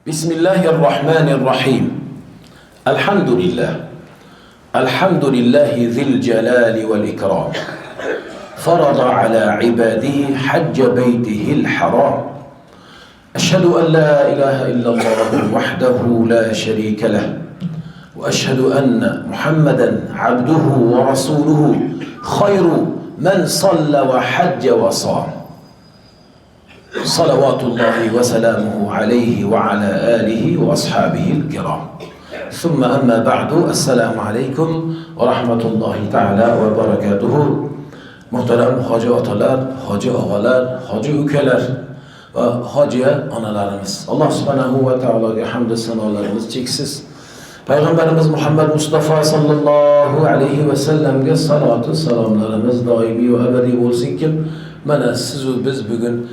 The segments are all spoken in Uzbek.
Bismillahirrahmanirrahim. Elhamdülillah. Elhamdülillahi zil celali vel ikram. Farada ala ibadihi hacca beytihil haram. Eşhedü en la ilahe illallah vahdehu la şerike leh. Ve eşhedü enne Muhammeden abduhu ve rasuluhu hayru men salla ve hacca ve sam. Salavatullahi ve selamuhu aleyhi ve ala alihi ve ashabihil kiram. Thumma amma ba'du. Esselamu aleyküm ve rahmetullahi ta'ala ve berekatuhu. Muhterem hacı atalar, hacı ağalar, hacı ükeler ve hacı analarımız. Allah subhanahu ve ta'ala'ya hamd sanalarımız çeksiz. Peygamberimiz Muhammed Mustafa sallallahu aleyhi ve sellem'e salatu selamlarımız daimi ve ebedi olsun ki mana siz biz bugün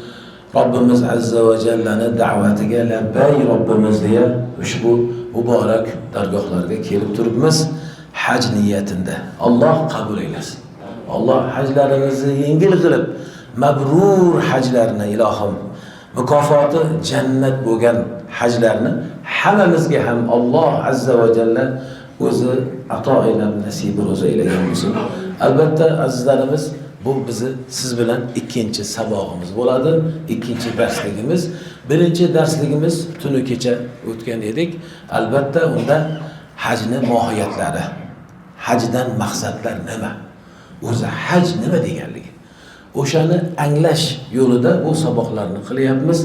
Rabbimiz Azze ve Celle'nin davetiga lebbey Rabbimiz diye ushbu mübarek dergahlarga kelib turibmiz hac niyetinde. Allah kabul eylesin. Allah haclarınızı yengil qilib, mabrur haclarını ilahim, mükafatı cennet bo'lgan haclarını hammamizga ham Allah Azze ve Celle o'zi ato aylab nasib ro'za eylagan bo'lsin. Albatta azizlarimiz, bu bizi siz bilan ikkinchi sabog'imiz bo'ladi, ikkinchi darsligimiz. Birinchi darsligimiz tuni kecha o'tgan edik. Albatta unda hajning mohiyatlari, hajdan maqsadlar nima? O'zi haj nima deganligi? O'shani anglash yo'lida bu saboqlarni qilyapmiz.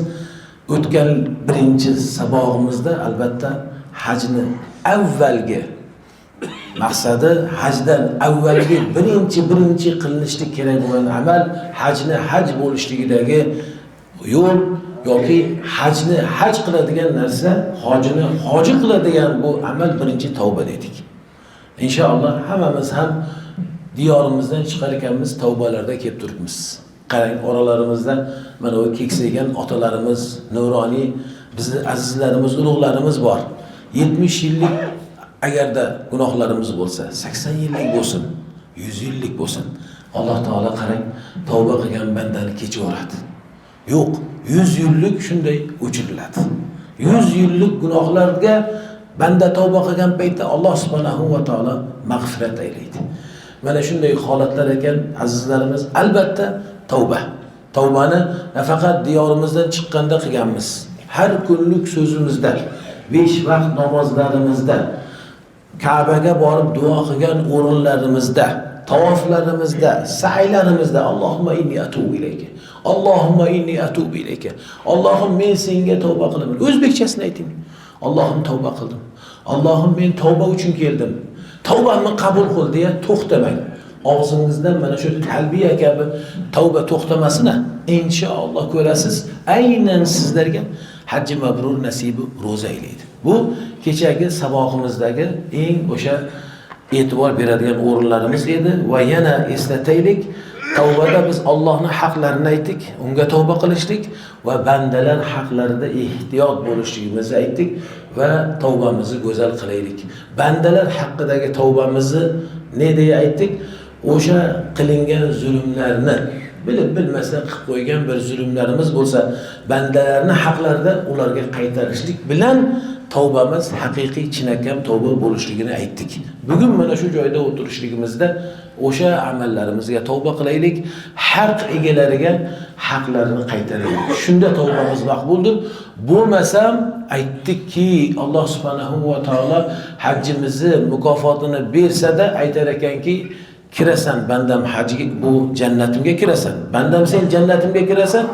O'tgan birinchi sabog'imizda albatta hajni avvalgi maqsadi, hajdan avvalgi birinchi qilinishlik kerak bo'lgan amal, hajni haj bo'lishligidagi yo'l yoki hajni haj qiladigan narsa, hojini hoji qiladigan bu amal birinchi tavba dedik. Inshaalloh hammamiz ham diyorimizdan chiqar ekanmiz, tavbalarda kelib turibmiz. Qarang, oralarimizda mana o keksaygan otalarimiz, nuroniy bizni azizlarimiz, ulug'larimiz bor. 70 yillik agarda gunohlarimiz bo'lsa, 80 yillik bo'lsin, 100 yillik bo'lsin, Alloh taolo qarang, tavba qilgan bandani kechaveradi. Yo'q, 100 yillik shunday o'chiriladi. 100 yillik gunohlarga banda tavba qilgan paytda Alloh subhanahu va taolo mag'firat aylaydi. Mana shunday holatlar ekan azizlarimiz, albatta tavba. Tavbani nafaqat diyorimizdan chiqqanda qilganmiz. Har kunlik so'zimizda, 5 vaqt namozlarimizda, Ka'baga borib duo qilgan o'rinlarimizda, tavoflarimizda, sa'ylarimizda Allohumma inni atubu ilayka. Allohumma inni atubu ilayka. Allohim, men senga tavba qilaman. O'zbekchasini ayting. Allohim tavba qildim. Allohim, men tavba uchun keldim. Tavbamni qabul qil deya to'xtamang. Og'zingizdan mana shu talbiya kabi tavba to'xtamasin, inshaalloh ko'rasiz, aynan sizlarga hajji mabrur nasibi ro'za aylaydi. Bu kechagi sabog'imizdagi eng o'sha e'tibor beradigan o'rinlarimiz edi va yana eslataylik, tavbada biz Allohning haqlarini aytdik, unga tavba qilishlik va bandalar haqlarida ehtiyot bo'lishligimizni aytdik va tavbamizni go'zal qilaylik. Bandalar haqidagi tavbamizni ne deya aytdik? O'sha qilingan zulmlarni bilib bilmasdan qilib qo'ygan bir zulmlarimiz bo'lsa, bandalarning haqlarida ularga qaytarishlik bilan tavbamiz haqiqiy chinakam tavba bo'lishligini aytdik. Bugun mana shu joyda o'tirishligimizda o'sha amallarimizga tavba qilaylik, haq egalariga haqlarini qaytaraylik. Shunda tavbamiz maqbuldir. Bo'lmasam aytdikki, Alloh subhanahu va taolo hajjimizni mukofotini bersa-da aytar ekanki, kirasan bandam hajga, bu jannatimga kirasan. Bandam sen jannatimga kirasan.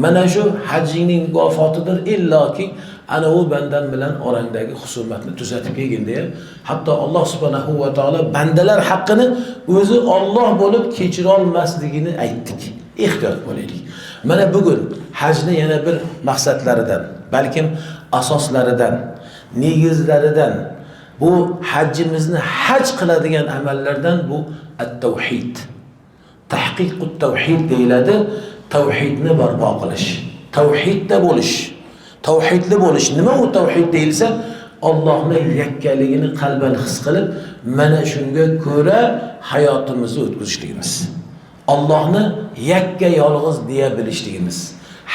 Mana shu hajjingning mukofotidir, illoki ana u bandam bilan orangdagi husumatni tuzatib kelgin deya. Hatto Alloh subhanahu va taolo bandalar haqqini o'zi Alloh bo'lib kechira olmasligini aytdik. Ehtiyot bo'laylik. Mana bugun hajni yana bir maqsadlaridan, balkim asoslaridan, negizlaridan, bu hajjimizni haj qiladigan amallardan bu at-tavhid. Tahqiqut tavhid deyiladi. Tavhidni barpo qilish, tavhidda bo'lish. Tavhidli bo'lish nima? U tavhid deyilsa, Allohning yakkaligini qalban his qilib, mana shunga ko'ra hayotimizni o'tkazishligimiz. Allohni yakka yolg'iz deya bilishligimiz.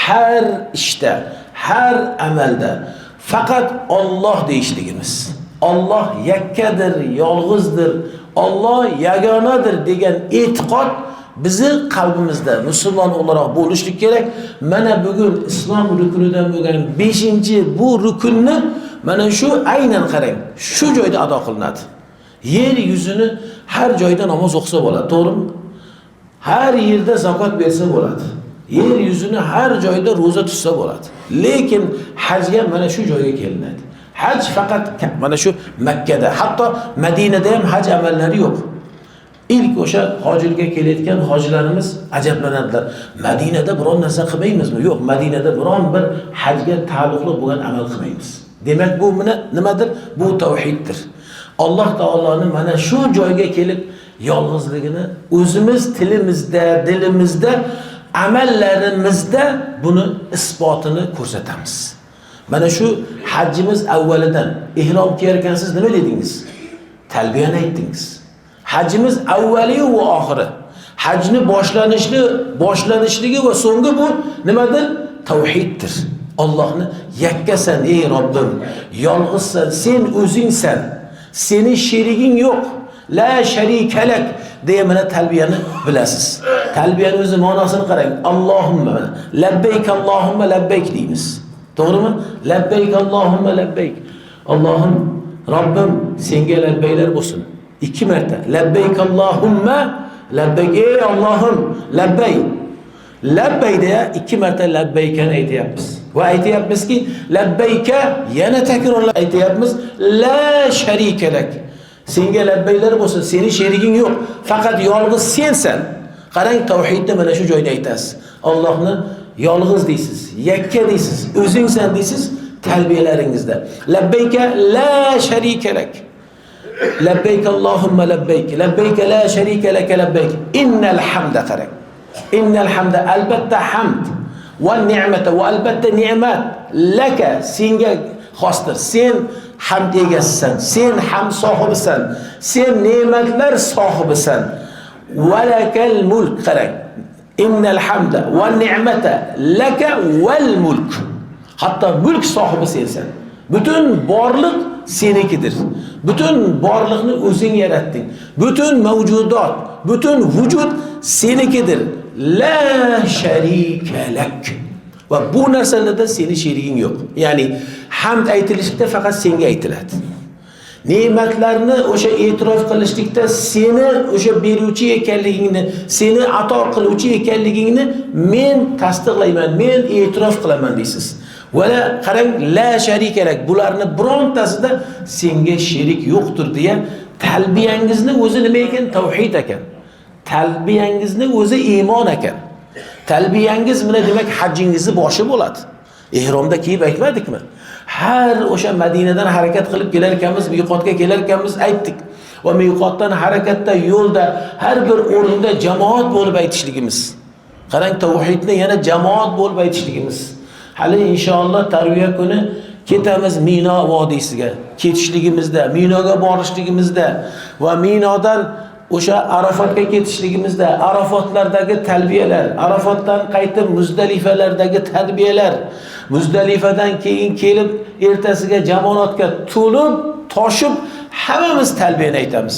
Har ishda, har amalda faqat Alloh deyishligimiz. Alloh yakkadir, yolg'izdir, Alloh yagonadir degan e'tiqod bizi qalbimizda musulmon o'laroq bo'lishlik kerak. Mana bugun islom rukunidan bo'lgan 5-chi bu rukunni mana shu aynan qarang, shu joyda ado qilinadi. Yer yuzini har joyda namoz o'qisa bo'ladi, to'g'rimi? Har yerda zakot bersa bo'ladi. Yer yuzini har joyda roza tutsa bo'ladi. Lekin hajga mana shu joyga kelinadi. Haj faqat mana shu Makkada, hatto Madinada ham haj amallari yo'q. İlk o'sha hojilga kelayotgan hojilarimiz ajablanadilar. Madinada biron narsa qilmaymizmi? Yo'q, Madinada biron bir hajga taalluqli bo'lgan amal qilmaymiz. Demak bu nimadir? Bu tavhiddir. Alloh taoloning mana shu joyga kelib yolg'izligini o'zimiz tilimizda, dilimizda, amallarimizda buni isbotini ko'rsatamiz. Mana shu hajimiz avvalidan ihrom kiyarkansiz nima dedingiz? Talbiyani aytdingiz. Hajimiz avvali va oxiri. Hajni boshlanishligi va so'nggi bu nimadir? Tavhiddir. Allohni yakkasan ey Robbim, yolg'izsan, sen o'zingsan. Sening sheriging yo'q. La sharikalak deya mana talbiyani bilasiz. Talbiyani o'zi ma'nosini qarang. Allohumma labbayk Allohumma labbayk deymiz. To'g'rimi? Labbayk Allohumma labbayk. Allohim, Robbim senga labbaylar bo'lsin. 2 marta. Labbayk Allohumma labbayk. Ey Allohim, labbay. Labbayda 2 marta labbaykani aytayapmiz. Va aytayapmizki, labbayka yana takrorlab aytayapmiz. La sharikalak. Senga labbaylar bo'lsin, sening sheriging yo'q. Faqat yolg'iz sensan. Qarang, tavhidni mana shu joyda aytasiz. Allohni yolg'iz deysiz, yakka deysiz, o'zingsan deysiz talbiyalaringizda. Labbayka la sharikalak. Labbayk Allohumma labbayk. Labbayk la sharika lak labbayk. Innal hamda qarang. Innal hamda albatta hamd va ni'mata va albatta ne'mat laka senga xosdir. Sen hamd egasisan, sen hamd sohibisan, sen ne'matlar sohibisan. Va lakal mulk qarang. Innal hamda va ni'mata laka val mulk. Hatto mulk sohibi sensan. Bütün borliq senikidir. Bütün borliqni o'zing yaratding. Bütün mavjudot, bütün vujud senikidir. La sharika lak. Va bu narsalarda sening sheriging yo'q. Ya'ni hamd aytilishda faqat senga aytiladi. Ne'matlarni o'sha e'tirof qilishlikda seni o'sha beruvchi ekanligingni, seni ato qiluvchi ekanligingni men tasdiqlayman, men e'tirof qilaman deysiz. Valla qarang, la sharikalak, bularni birontasida senga sherik yo'qdir deya talbiyangizni o'zi nima ekan? Tavhid ekan. Talbiyangizni o'zi iymon ekan. Talbiyangiz mana demak hajjingizni boshi bo'ladi. Ihromda kiyib aytmadikmi? Har o'sha Madinadan harakat qilib kelar ekanmiz, miqotga kelar ekanmiz aytdik. Va miqotdan harakatda yo'lda har bir o'rinda jamoat bo'lib aytishligimiz. Qarang, tavhidni yana jamoat bo'lib aytishligimiz. Hali inshaalloh tarbiya kuni ketamiz Mino vodiysiga. Ketishligimizda, Minoga borishligimizda va Minodan o'sha Arafotga ketishligimizda, Arafotlardagi talbiyalar, Arafotdan qaytib Muzdalifalardagi tarbiyalar, Muzdalifadan keyin kelib ertasiga jamoatga to'lib, toshib hammamiz talbiyani aytamiz.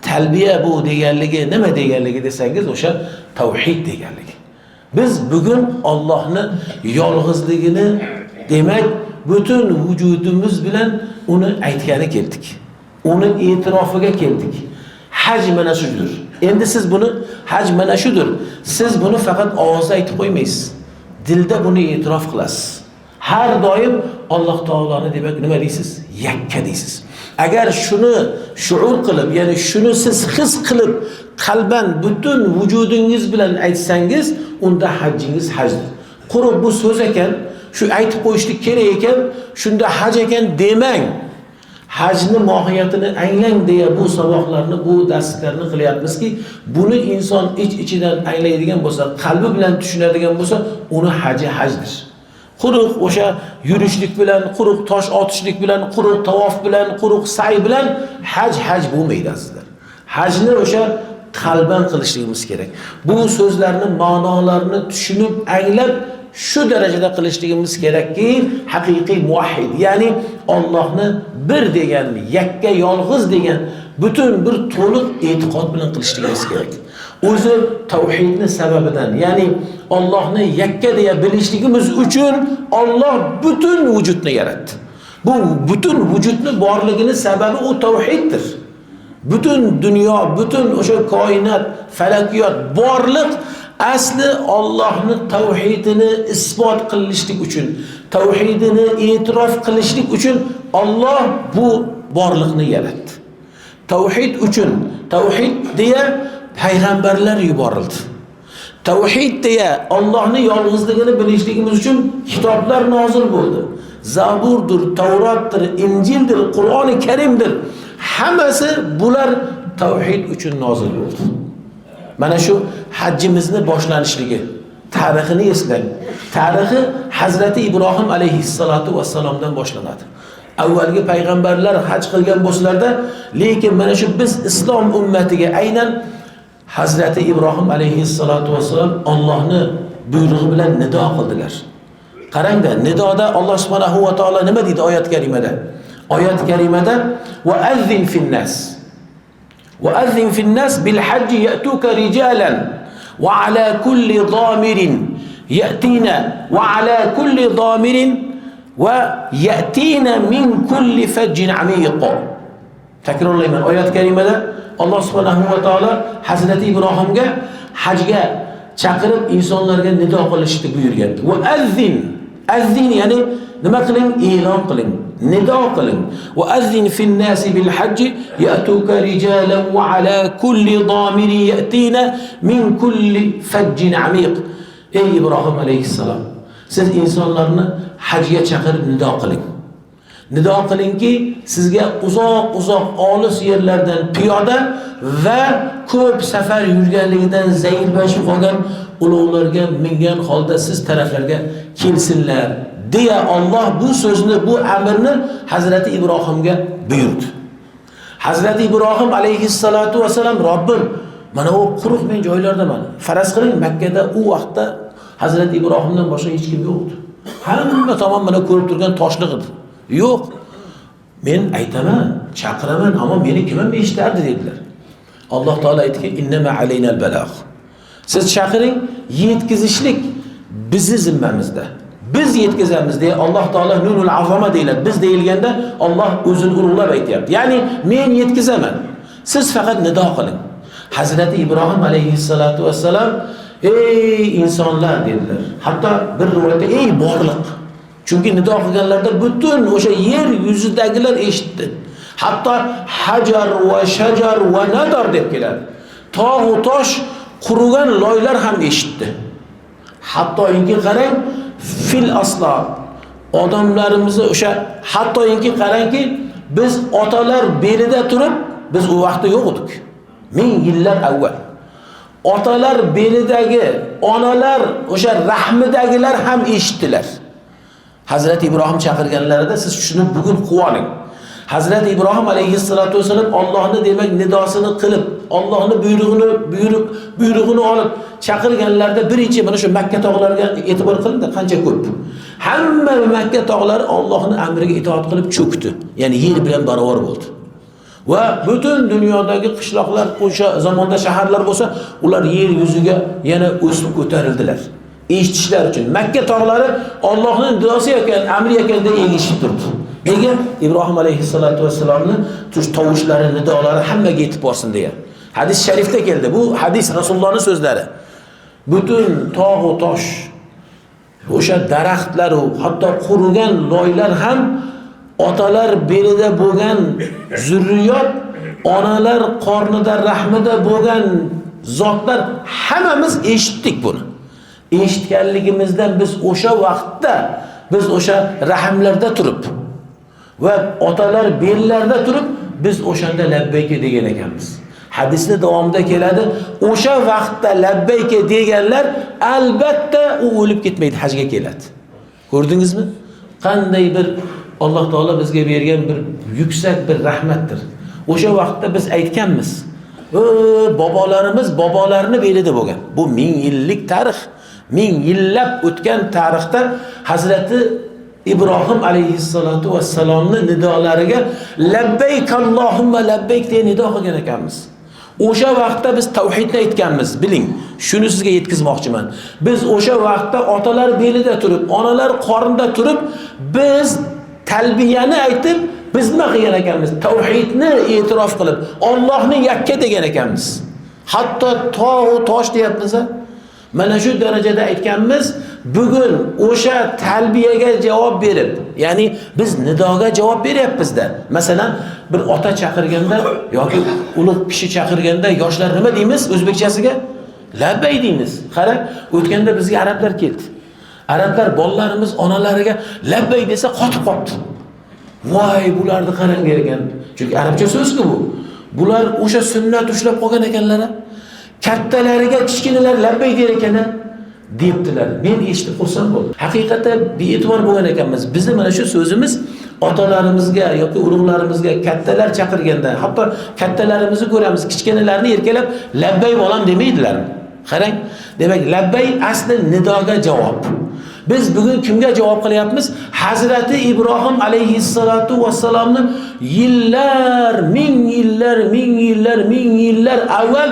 Talbiya bu deganligi nima deganligi desangiz, o'sha tavhid deganligi. Biz bugun Allohni yolg'izligini demak bütün vujudimiz bilan uni aytgani keldik. Uni e'tirofiga keldik. Haj mana shudir. Endi siz buni haj mana shudir. Siz buni faqat ovozda aytib qo'ymaysiz. Dilda buni e'tirof qilasiz. Har doim Alloh taoloni demak nima deysiz? Yakka deysiz. Agar shuni shuur qilib, ya'ni shuni siz his qilib, qalban bütün vujudingiz bilan aytsangiz, unda hajjingiz hajdir. Quruq bu so'z ekan, shu aytib qo'yishlik kerak ekan, shunda haj ekan demang. Hajni mohiyatini anglang deya bu saboqlarni, bu darslarni qilyapmizki, buni inson ichidan anglaydigan bo'lsa, qalbi bilan tushunadigan bo'lsa, uni haji hajdir. Quruq o'sha yurishlik bilan, quruq tosh otishlik bilan, quruq tavof bilan, quruq sa'y bilan haj bo'lmaydi azizlar. Hajni o'sha qalban qilishligimiz kerak. Bu so'zlarni ma'nolarini tushunib, anglab shu darajada qilishligimiz kerakki, haqiqiy muvahhid, ya'ni Allohni bir degan, yakka yolg'iz degan butun bir to'liq e'tiqod bilan qilishligimiz kerak. O'zi tavhidning sababidan, ya'ni Allohni yakka deya bilishligimiz uchun Alloh butun vujudni yaratdi. Bu butun vujudning borligining sababi u tavhiddir. Butun dunyo, butun o'sha koinot, falakiyot, borliq asli Allohning tavhidini isbot qilishlik uchun, tavhidini e'tirof qilishlik uchun Alloh bu borliqni yaratdi. Tavhid uchun, tavhid deya payg'ambarlar yuborildi. Tavhid deya Allohning yolg'izligini bilishligimiz uchun kitoblar nozil bo'ldi. Zaburdir, Tavrotdir, Injildir, Qur'oni Karimdir. Hammasi bular tavhid uchun nozil bo'ldi. Mana shu hajjimizni boshlanishligi tarixini eslang. Tarixi Hazrati Ibrohim alayhissalatu vassalomdan boshlanadi. Avvalgi payg'ambarlar haj qilgan bo'lsalarda, lekin mana shu biz islom ummatiga aynan Hazrati Ibrohim alayhissalatu vassalom Allohni buyrug'i bilan nido qildilar. Qarangda, nidoda Alloh subhanahu va taolo nima deydi oyat karimada? Oyat karimada va azzin finnas. Va azzin finnas bil hajji ya'tuka rijalan va ala kulli dhamirin ya'tina va ala kulli dhamirin va ya'tina min kulli fajjin amiq. Takrorlayman, oyat karimada Alloh subhanahu va taolo Hazrati Ibrohimga hajga chaqirib insonlarga nido qilishni buyurgan. Va azzin, azzin ya'ni nima qiling? E'lon qiling, nido qiling. Va azzin fin nasi bil hajji ya'tuka rijalan va ala kulli dhamirin ya'tina min kulli fajjin amiq. Ey Ibrohim alayhissalom, siz insonlarni hajga chaqirib nido qiling. Nido qilingki, sizga uzoq olis yerlardan piyoda va ko'p safar yurganligidan zaiflashib qolgan ulovlarga mingan holda siz taraflarga kelsinlar deya Alloh bu so'zni, bu amrni Hazrati Ibrohimga buyurdi. Hazrati Ibrohim alayhissalatu vasallam, Robbim, mana u quruq men joylardaman. Faraz qiling, Makkada u vaqtda Hazrati Ibrohimdan boshqa hech kim yo'qdi. Hamma tomon mana ko'rib turgan toshliq edi. Yo'q. Men aytaman, chaqiraman, ammo meni kim ham eshitardi dedilar. Alloh taolo aytdiki, innama alaynal balagh. Siz chaqiring, yetkazishlik bizni zimmamizda. Biz yetkazamiz deya Alloh taolo nunul azama deyiladi. Biz deyilganda Alloh o'zini ulug'lab aytayapti. Ya'ni men yetkazaman. Siz faqat nido qiling. Hazrati Ibrohim alayhissalatu vassalam, ey insonlar dedilar. Hatto bir rivoyatda ey borliq. Chunki nido qilganlarda butun o'sha yer yuzidagilar eshitdi. Hatto hajar va shajar va nadar deb keladi. Tog' va tosh, qurigan loylar ham eshitdi. Hattoki qarang, fil aslo odamlarimizni o'sha hattoki qarangki, biz otalar belida turib, biz u vaqtda yo'q edik. 1000 yillar avval. Otalar belidagi, onalar o'sha rahmidagilar ham eshitdilar. Hazrati Ibrohim chaqirganlarida siz shuni bugun quvoning. Hazrati Ibrohim alayhissalatu vasallam Allohni demak nidosini qilib, Allohni buyrug'ini olib chaqirganlarda birinchi mana shu Makka tog'lariga e'tibor qilindi, qancha ko'p. Hamma Makka tog'lari Allohning amriga itoat qilib cho'kdi. Ya'ni yer bilan barobar bo'ldi. Va butun dunyodagi qishloqlar, o'sha zamonda shaharlar bo'lsa, ular yer yuziga yana o'sib ko'tarildilar. Eshitishlar uchun Makka tog'lari Allohning nidosi ekan, amri ekanda egishib turdi. Nega? Ibrohim alayhissalatu vassalomning tovushlari, nidolari hammaga yetib borsin deya. Hadis sharifda keldi. Bu hadis Rasulullohning so'zlari. Butun tog' va tosh, o'sha daraxtlar, hatto qurigan loylar ham otalar belida bo'lgan zurriyot, onalar qornida, rahmida bo'lgan zotlar hammamiz eshitdik buni. Eshitganligimizdan biz o'sha vaqtda, biz o'sha rahmlarda turib va otalar bellarida turib, biz o'shanda labbayka degan ekanmiz. Hadisning davomida keladi, o'sha vaqtda labbayka deganlar albatta u o'lib ketmaydi, hajga keladi. Ko'rdingizmi? Qanday bir Alloh taolo bizga bergan bir yuksak bir rahmatdir. O'sha vaqtda biz aytganmiz, bobolarimiz bobolarini belida bo'lgan. Bu 1000 yillik tarix. Ming yillab o'tgan tarixda Hazrati İbrahim alayhissalatu vassalomning nidolariga labbayk Allohumma labbayk deya nido qilgan ekanmiz. O'sha vaqtda biz tavhidni aytganmiz, biling. Shuni sizga yetkazmoqchiman. Biz o'sha vaqtda otalar belida turib, onalar qorinda turib, biz talbiyani aytib, biz nima qilgan ekanmiz? Tavhidni e'tirof qilib, Allohni yakka degan ekanmiz. Hatto tog' tosh deyapmiz. Mana shu darajada aytganmiz. Bugun o'sha talbiyaga javob berib, ya'ni biz nidoga javob beryapmiz-da. Masalan, bir ota chaqirganda yoki ulug' kishi chaqirganda yoshlar nima deymiz o'zbekchasiga? Labbay deymiz. Qarang, o'tganda bizga arablar keldi. Arablar bolalarimiz onalariga labbay desa qotib qopti. Voy, bularni qarang ekan. Chunki arabcha so'z-ku bu. Bular o'sha sunnat ushlab qolgan ekanlar. Kattalariga kichkinalar labbay der ekan. Deyibdilar. Men eshitib xursand bo'ldim. Haqiqatda bee'tibor bo'lgan ekanmiz. Bizni mana shu so'zimiz otalarimizga yoki ulug'larimizga kattalar chaqirganda, hatto kattalarimizni ko'ramiz, kichkinalarni erkalab labbay bolam demaydilar. Qarang, demak labbay asli nidoga javob. Biz bugun kimga javob qilyapmiz? Hazrati Ibrohim alayhissalatu vassalomni ming yillar avval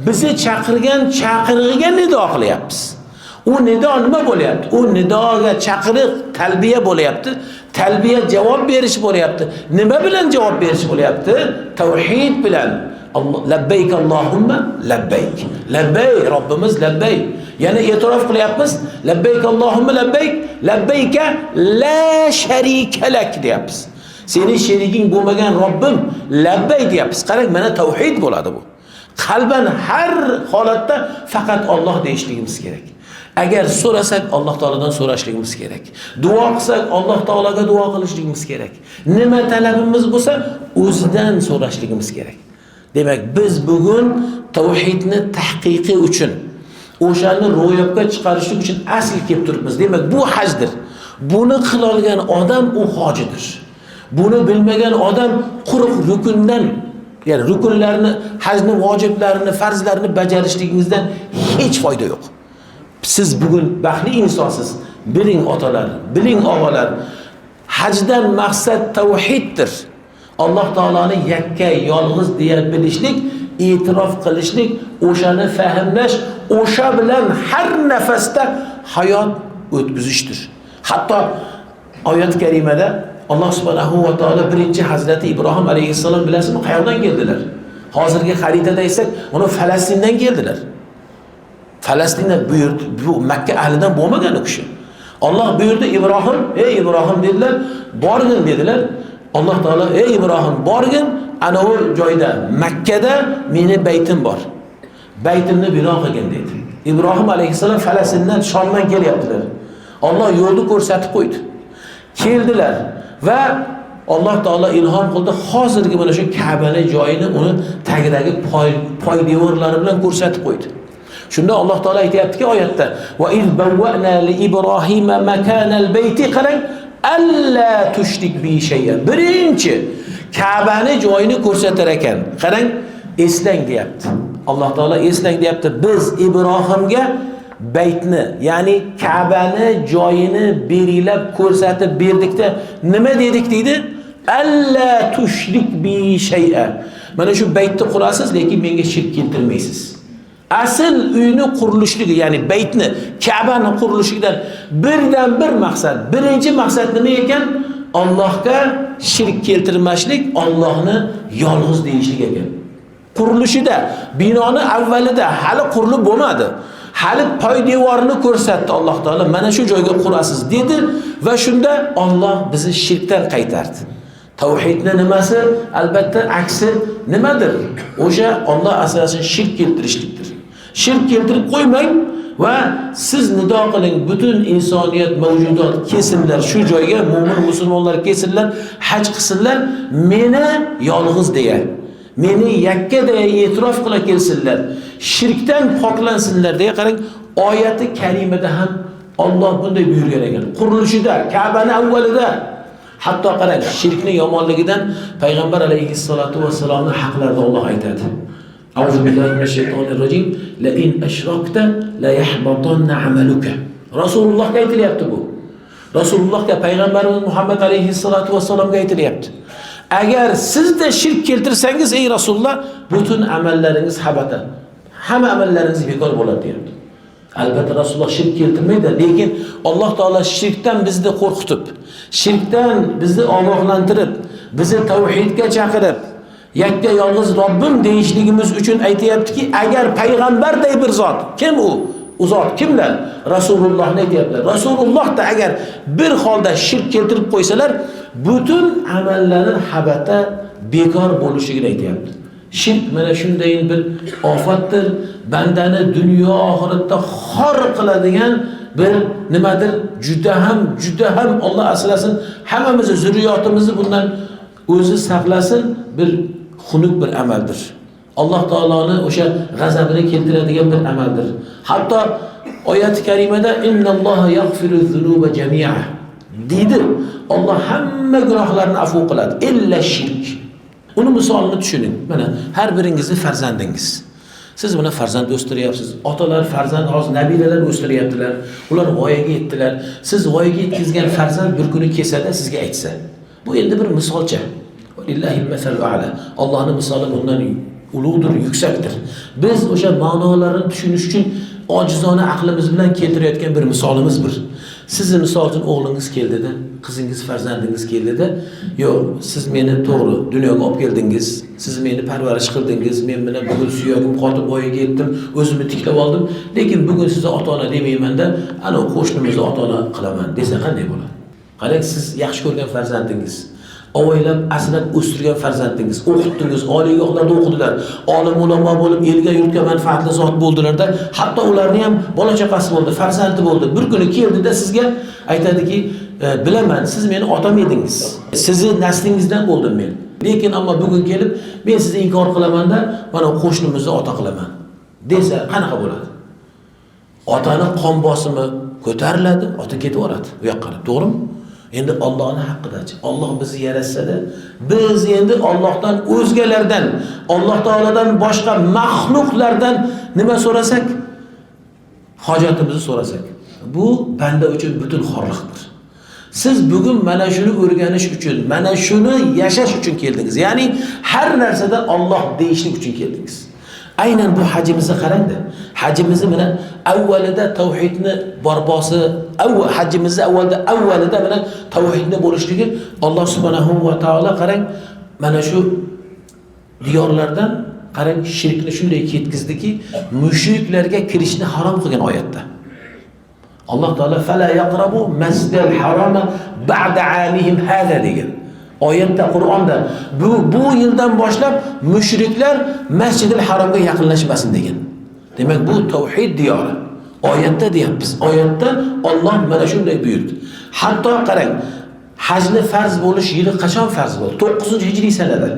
bizni chaqirgan chaqirig'iga nido qilyapmiz. U nido nima bo'lyapti? U nidoga chaqiriq talbiya bo'lyapti. Talbiya javob berish bo'lyapti. Nima bilan javob berish bo'lyapti? Tavhid bilan. Labbayk Allohumma labbayk. Labbay Robbimiz labbay. Yana e'tirof qilyapmiz. Labbayk Allohumma labbayk. Labbayka la sharika lak deyapmiz. Sening sheriging bo'lmagan Robbim labbay deyapmiz. Qarang, mana tavhid bo'ladi bu. Qalban har holatda faqat Alloh deyishligimiz kerak. Agar so'rasak Alloh taoladan so'rashligimiz kerak. Duo qilsak Alloh taolaga duo qilishligimiz kerak. Nima talabimiz bo'lsa o'zidan so'rashligimiz kerak. Demak, biz bugun tavhidni tahqiqi uchun, o'shani ro'yobga chiqarishlik uchun asl kelib turibmiz. Demak, bu hajdir. Buni qila olgan odam u hojidir. Buni bilmagan odam quruq rukundan, ya'ni rukunlarni, hajni vojiblarini, farzlarini bajarishligingizdan hech foyda yo'q. Siz bugun baxtli insonsiz. Biling otalar, biling og'alar. Hajdan maqsad tavhiddir. Alloh taoloni yakka, yolg'iz deya bilishlik, e'tirof qilishlik, o'shani fahmlash, o'sha bilan har nafasda hayot o'tkazishdir. Hatto oyat karimada Alloh subhanahu va taolo birinchi Hazrati Ibrohim alayhissalom bilasizmi, qayerdan keldilar? Hozirgi xaritada aytsak, uni Falastindan keldilar. Falastinda buyurdi, bu Makka ahlidan bo'lmagan u kishi. Alloh buyurdi, Ibrohim, ey Ibrohim dedilar, borgin dedilar. Alloh taolo, ey Ibrohim, borgin, ana o joyda Makkada meni baytim bor. Baytimni bino qilgin dedi. Ibrohim alayhissalom Falastindan, Shomdan kelyaptilar. Alloh yo'lni ko'rsatib qo'ydi. Keldilar va Alloh taolo ilhom qildi, hozirgi mana shu Ka'bani joyini uni tagidagi poydevorlari bilan ko'rsatib qo'ydi. Shunda Alloh taolo aytayaptiki oyatda: "Va iz bawwa'na li Ibrohima makanal bayti qarang alla tushrik bi shay'an." Birinchi Ka'bani joyini ko'rsatar ekan. Qarang, eslang deyapti. Alloh taolo eslang deyapti. Biz Ibrohimga baytni, ya'ni Ka'bani joyini berilab ko'rsatib berdikda nima dedik deydi? Alla tushrik bi shay'a. Mana shu baytni qurasiz, lekin menga shirk keltirmaysiz. Asl uyni qurilishligi, ya'ni baytni, Ka'bani qurilishidan birdan bir maqsad. Birinchi maqsad nima ekan? Allohga shirk keltirmaslik, Allohni yolg'iz deyishlik ekan. Qurilishida, binoni avvalida hali qurilib bo'lmadi. Hali poydevorini ko'rsatdi Alloh taolo. Mana shu joyga qurasiz dedi va shunda Alloh bizni shirkdan qaytardi. Tavhidni nimasi? Albatta aksi nimadir? O'sha Alloh asosan shirk keltirishlikdir. Shirk keltirib qo'ymang va siz nido qiling, butun insoniyat, mavjudot kesinlar shu joyga, mu'min musulmonlar kesinlar, haj qilsinlar, meni yolg'iz deya, meni yakka deya e'tirof qila kelsinlar, shirkdan poklansinlar deya. Qarang, oyati karimada ham Alloh bunday buyurgan ekan. Qurilishida, Ka'bani avvalida, hatto qarang, shirkning yomonligidan payg'ambar alayhissalatu vassalomning haqlarida Alloh aytadi. Auzu billahi mineşşeytanirracim. La in eşrakta la yahbatanna amaluka. Rasulullohga aytilyapti bu. Rasulullohga, payg'ambarimiz Muhammad alayhissalatu vassalomga aytilyapti. Agar sizda shirk keltirsangiz ey Rasululloh, butun amallaringiz habata. Hamma amallaringiz bekor bo'ladi deyapti. Albatta Rasululloh shirk keltirmaydi, lekin Alloh taolo shirkdan bizni qo'rqitib, shirkdan bizni ogohlantirib, bizni tavhidga chaqirib, yakka yolg'iz Robbim deyishligimiz uchun aytayaptiki, agar payg'ambarday bir zot, kim u? U zot kimlar? Rasulullohni aytayaptilar. Rasululloh da agar bir holda shirk keltirib qo'ysalar, butun amallari habata, bekor bo'lishligini aytayapti. Shirk mana shunday bir ofatdir, bandani dunyo oxiratda xor qiladigan bir nimadir, juda ham Alloh asrasin, hammamizni zurriyotimizni bundan o'zi saqlasin, bir xunuk bir amaldir. Alloh taoloni o'sha g'azabini keltiradigan bir amaldir. Hatto oyat-i karimada innalloha yaghfiru zunuba jami'a deydi. Alloh hamma gunohlarni afv qiladi, illa shirk. Uni misolini tushuning. Mana har biringizni farzandingiz. Siz buni farzand o'stiryapsiz. Otalar farzand, hozir nabiralar o'stiryaptilar. Ular voyaga yetdilar. Siz voyaga yetkazgan farzand bir kuni kesada sizga aytsa. Bu endi bir misolcha. Lillahi'l masalul a'la. Allohning misoli bundan ulug'dir, yuksakdir. Biz o'sha ma'nolarini tushunish uchun ojizona aqlimiz bilan keltirayotgan bir misolimiz bir. Sizni misol uchun o'g'lingiz keldida, qizingiz, farzandingiz keldida, yo'q, siz meni to'g'ri dunyoga olib keldingiz, siz meni parvarish qildingiz, men bilan bugun suyagim qotib voyaga yetdim, o'zimni tiklab oldim, lekin bugun sizni ota-ona demayman-da, ana qo'shnimizni ota-ona qilaman desa qanday bo'ladi? Qarang, siz yaxshi ko'rgan farzandingiz, ovoylab aslab o'stirgan farzandingiz, o'qitdingiz, oliygohlarda o'qidilar, olim ulamo bo'lib elga yurtga manfaatli zot bo'ldilarda, hatto ularni ham bola chaqasi bo'ldi, farzandi bo'ldi. Bir kuni keldida sizga aytadiki, bilaman, siz meni otam edingiz. Sizni naslingizdan bo'ldim men. Lekin ammo bugun kelib, men sizni inkor qilaman-da, mana qo'shnimizni ota qilaman desa, qanaqa bo'ladi? Otani qon bosimi ko'tariladi, ota ketaveradi u yoqqa, to'g'rimi? Endi Allohning haqqidachi. Alloh bizni yaratsa-da, biz endi Allohdan o'zgalardan, Alloh taoladan boshqa mahluqlardan nima so'rasak, hojatimizni so'rasak, bu banda uchun butun xorliqdir. Siz bugun mana shuni o'rganish uchun, mana shuni yashash uchun keldingiz. Ya'ni har narsada Alloh deyishlik uchun keldingiz. Aynan bu hajimizni qarangda. Hajimizni mana avvalida tavhidni barbosi, hajimizni avvalida mana tavhidni bo'lishligi Alloh subhanahu va taolo qarang, mana shu diyorlardan qarang shirkni shunday ketkizdiki, mushriklarga kirishni harom qilgan oyatda. Alloh taolo fala yaqrabu masjidal harama ba'da amihim hada degan. Oyatda, Qur'onda bu yildan boshlab mushriklar Masjidil Haromga yaqinlashmasin degan. Demak, bu tavhid diyori. Oyatda deyapmiz. Oyatda Alloh mana shunday buyurdi. Hatto qarang, hajni farz bo'lish yili qachon farz bo'ldi? 9-hijriy sanada.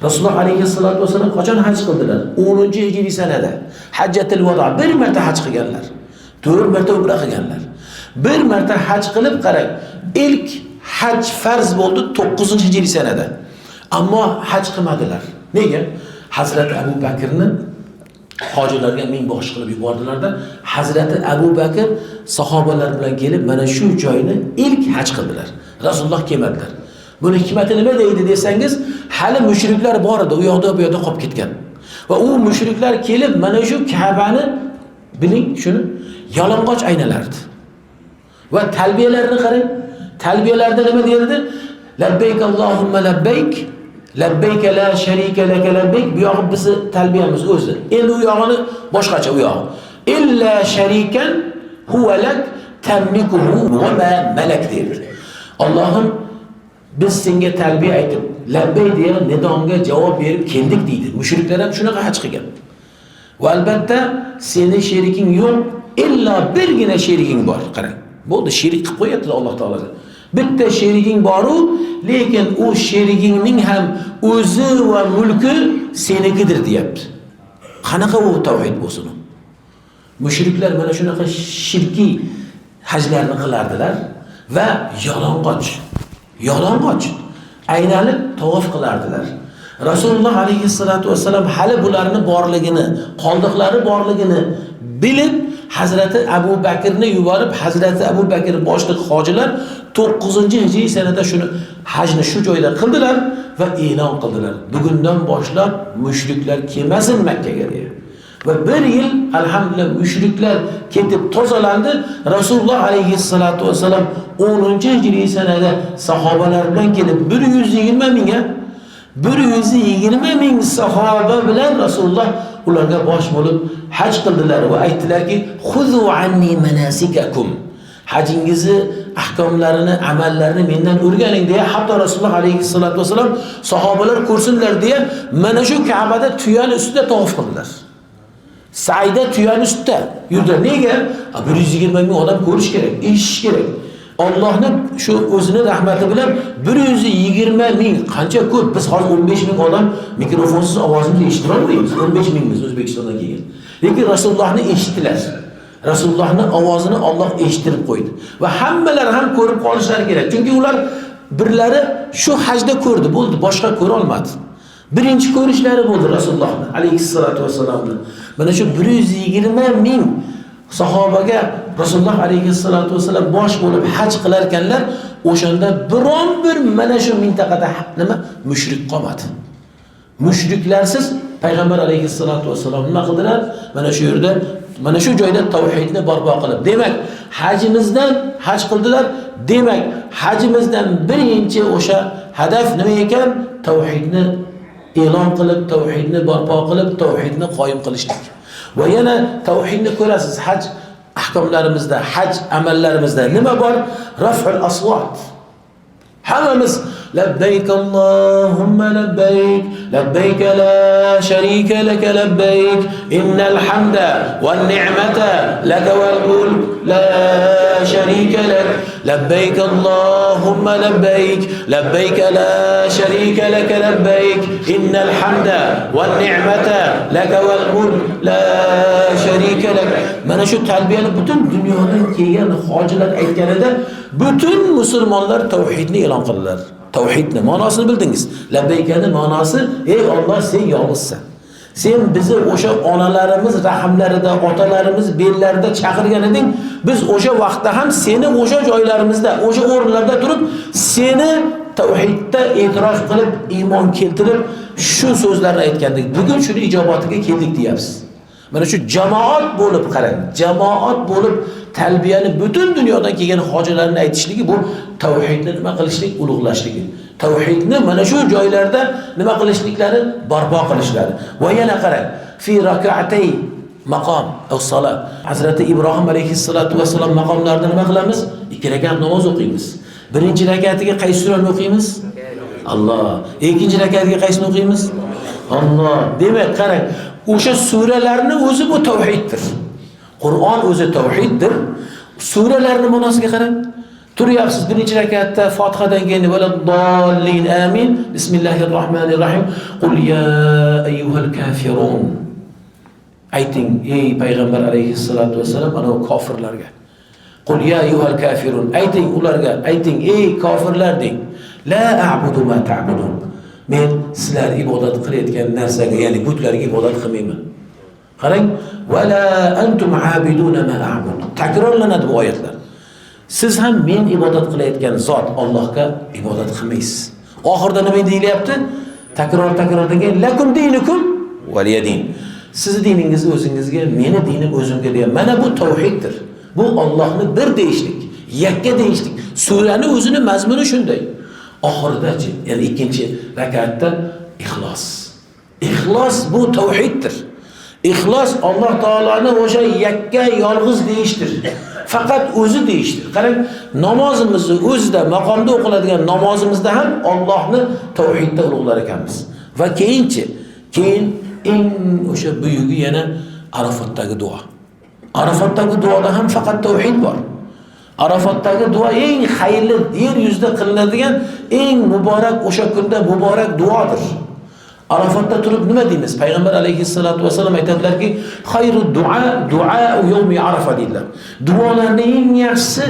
Rasululloh alayhissalatu vasallam qachon haj qildilar? 10-hijriy sanada. Hajjatul vado, bir marta haj qilganlar. 4 marta umra qilganlar. Bir marta haj qilib qarang, ilk haj farz bo'ldi 9-hijriy sanada. Ammo haj qilmadilar. Nega? Hazrat Abu Bakrni hojilarga ming bosh qilib yubordilarda, Hazrat Abu Bakr sahobalar bilan kelib mana shu joyni ilk haj qildilar. Rasululloh kelmadilar. Buni hikmati nima deydi desangiz, hali mushriklar bor edi, u yoqda bu yoqda qolib ketgan. Va u mushriklar kelib mana shu Ka'bani biling, shuni yalang'och aynalardi. Va talbiyalarni qarang. Talbiyalarda nima deyildi? Labbayk Allohumma labbayk, labbayk la sharika laka labbayk. Bu yog'i bizni talbiyamiz o'zi. Endi u yog'ini boshqacha u yog'i. Illa sharikan huwa lak tamlikuhu va ma malak deydi. Allohim, biz senga talbiya aytib, labbay deya nidonga javob berib keldik deydi. Mushriklar ham shunaqa haj qilgan. Va albatta seni sheriking yo'q, illa birgina sheriking bor. Qarang. Bo'ldi, sherik qilib qo'yapti Alloh taolaga. Bitta sheriging boru, lekin u sherigingning ham o'zi va mulki senikidir deyapti. Qanaqa u tavhid bo'lsin? Mushriklar mana shunaqa shirkiy hajlarni qilardilar va yalang'och aynalib tavof qilardilar. Rasululloh alayhissalatu vassalam hali bularni borligini, qoldiqlari borligini bilib Hazrati Abu Bakrni yuborib, Hazrati Abu Bakr boshliq hojilar 9-hijriy sanada shuni hajni shu joyda qildilar va e'lon qildilar. Bugundan boshlab mushriklar kelmasin Makkaga deya. Va bir yil alhamdulillah mushriklar ketib tozalandi. Rasululloh alayhissalatu vassalam 10-hijriy sanada sahobalar bilan kelib 120 mingga 120 ming sahoba bilan Rasululloh ularga bosh bo'lib haj qildilar va aytdilarki: "Xuzu anni manasikakum." Hajingizni ahkomlarini, amallarini mendan o'rganing deya hatto Rasululloh alayhissalatu vassalam sahobalar ko'rsinlar deya mana shu Ka'bada tuyani ustida tavof qildilar. Saida tuyani ustida yurdi. Nega? 120 ming odam ko'rish kerak, eshitish kerak. Allohning shu o'zining rahmati bilan 120 ming qancha ko'p. Biz hozir 15 ming odam mikrofonsiz ovozimizni eshitira olmaymiz. 15 mingmiz O'zbekistondan kelgan. Lekin Rasulullohni eshitdilar. Rasulullohning ovozini Alloh eshittirib qo'ydi. Va hammalar ham ko'rib qolishlari kerak. Chunki ular birlari shu hajda ko'rdi, bo'ldi, boshqa ko'ra olmadi. Birinchi ko'rishlari bo'ldi Rasulullohni alayhissalatu vassalamni. Mana shu 120 ming sahobaga Rasululloh alayhissalatu vassalam bosh bo'lib haj qilar ekanlar, o'shanda biron bir mana shu mintaqada nima mushrik qolmadi. Mushriklarsiz payg'ambar alayhissalatu vassalam nima qildilar? Mana shu yerda, mana shu joyda tavhidni barpo qilib. Demak, hajimizdan haj qildilar. Demak, hajimizdan birinchi o'sha hadaf nima ekan? Tavhidni e'lon qilib, tavhidni barpo qilib, tavhidni qoyim qilishlik. Va yana tavhidni ko'rasiz, haj ahkomlarimizda, haj amallarimizda nima bor? Raf'ul aswat. Hammamiz labbayk Allohumma labbayk, labbayk la sharika lak labbayk, innal hamda wan ni'mata lak wal mulk la sharika lak, labbayk Allahumma labbayk, labbayk la sharika lak labbayk, innal hamda wan ni'mata lak wal mulk la sharika lak. Mana shu talbiyani butun dunyodan kelgan hojilar aytganida bütün musulmonlar tavhidni e'lon qildilar. Tavhidni ma'nosini bildingiz. Labbaykaning ma'nosi: ey Alloh, sen yolg'izsan. Sen bizni o'sha onalarimiz rahimlarida, otalarimiz bellarida chaqirgan eding. Biz o'sha vaqtda ham seni o'sha joylarimizda, o'sha o'rinlarda turib, seni tavhidda e'tirof qilib, iymon keltirib, shu so'zlarni aytgandik. Bugun shuni ijobatiga keldik deyapsiz. Mana shu jamoat bo'lib qarang. Jamoat bo'lib talbiyani butun dunyodan kelgan hojilarning aytishligi bu tavhidni nima qilishlik, ulug'lashligi. Tavhidni mana shu joylarda nima qilishliklari, barpo qilishlari. Va yana qarang, fi rak'atay maqom as-salat. Hazrati Ibrohim alayhissalatu vassalam maqomlarida nima qilamiz? 2 rakat namoz o'qiymiz. Birinchi rakatiga qaysi surani o'qiymiz? Alloh. Ikkinchi rakatiga qaysini o'qiymiz? Alloh. Demak, qarang, o'sha suralarning o'zi bu tavhiddir. Qur'on o'zi tavhiddir. Suralarning ma'nosiga qarang. Turyapsiz birinchi rakatda Fotihadan keyin valaddallin amin. Bismillahirrohmanirrohim. Qul ya ayyuhal kafirun. Ayting ey payg'ambar alayhissalatu vassalam ana kofirlarga. Qul ya ayyuhal kafirun. Ayting ularga, ayting ey kofirlar deng. La a'budu ma ta'budun. Men sizlar ibodat qilayotgan narsaga, ya'ni butlarga ibodat qilmayman. Qarang, wala antum aabiduna ma a'bud. Takrorlanadi bu oyatlar. Siz ham men ibodat qilayotgan zot Allohga ibodat qilmaysiz. Oxirida nima deyilyapti? Takror lakum dinukum waliyadin. Sizni diningiz o'zingizga, meni dinim o'zimga degan. Mana bu tavhiddir. Bu Allohni bir deyishlik, yakka deyishlik. Surani o'zining mazmuni shunday. Oxiridachi, ya'ni ikkinchi rakatda ixlos. Ixlos bu tavhiddir. Ixlos Alloh taolaning o'sha yakka yolg'iz deyishdir. Faqat o'zi deyishdir. Qarang, namozimizni o'zida, maqomda o'qiladigan namozimizda ham Allohni tavhidda ulug'lar ekanmiz. Va keyin eng o'sha buyugi yana Arafatdagi duo. Arafatdagi duoda ham faqat tavhid bor. Arafatdagi duo eng xayrli, yer yuzida qilinadigan eng muborak o'sha kunda muborak duodir. Arafatda turib nima deymiz? Payg'ambar alayhissalatu vasallam aytadilarki, xayrud du'a yawmi Arafa deydilar. Duolarning eng yaxshisi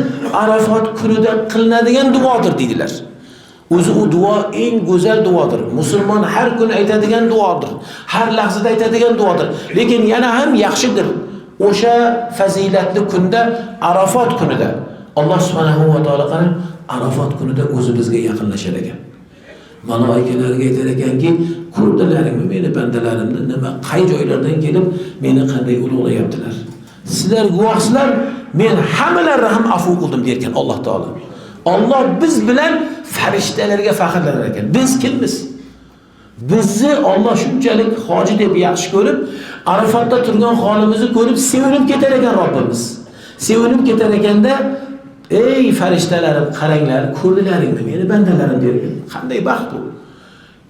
Arafat kunida qilinadigan duodir deydilar. O'zi u duo eng go'zal duodir. Musulmon har kuni aytadigan duodir. Har lahzada aytadigan duodir. Lekin yana ham yaxshidir. O'sha fazilatli kunda, Arafot kunida Alloh subhanahu va taolo qarang, Arafot kunida o'zi bizga yaqinlashar ekan. Maloikalarga aytar ekanki, ko'rdilaringmi meni bandalarimni nima qay joylardan kelib meni qanday ulug'layaptilar. Sizlar guvohsizlar, men hammalarni ham afv qildim derkan Alloh taolo. Alloh biz bilan farishtalarga faxrlanar ekan. Biz kimmiz? Bizni Alloh shunchalik hoji deb yaxshi ko'rib, Arafatda turgan holimizni ko'rib sevinib ketar ekan Robbimiz. Sevinib ketar ekanda, ey farishtalarim, qaranglar, ko'rdilaringmi meni bandalarim derkan. Qanday baxt bu.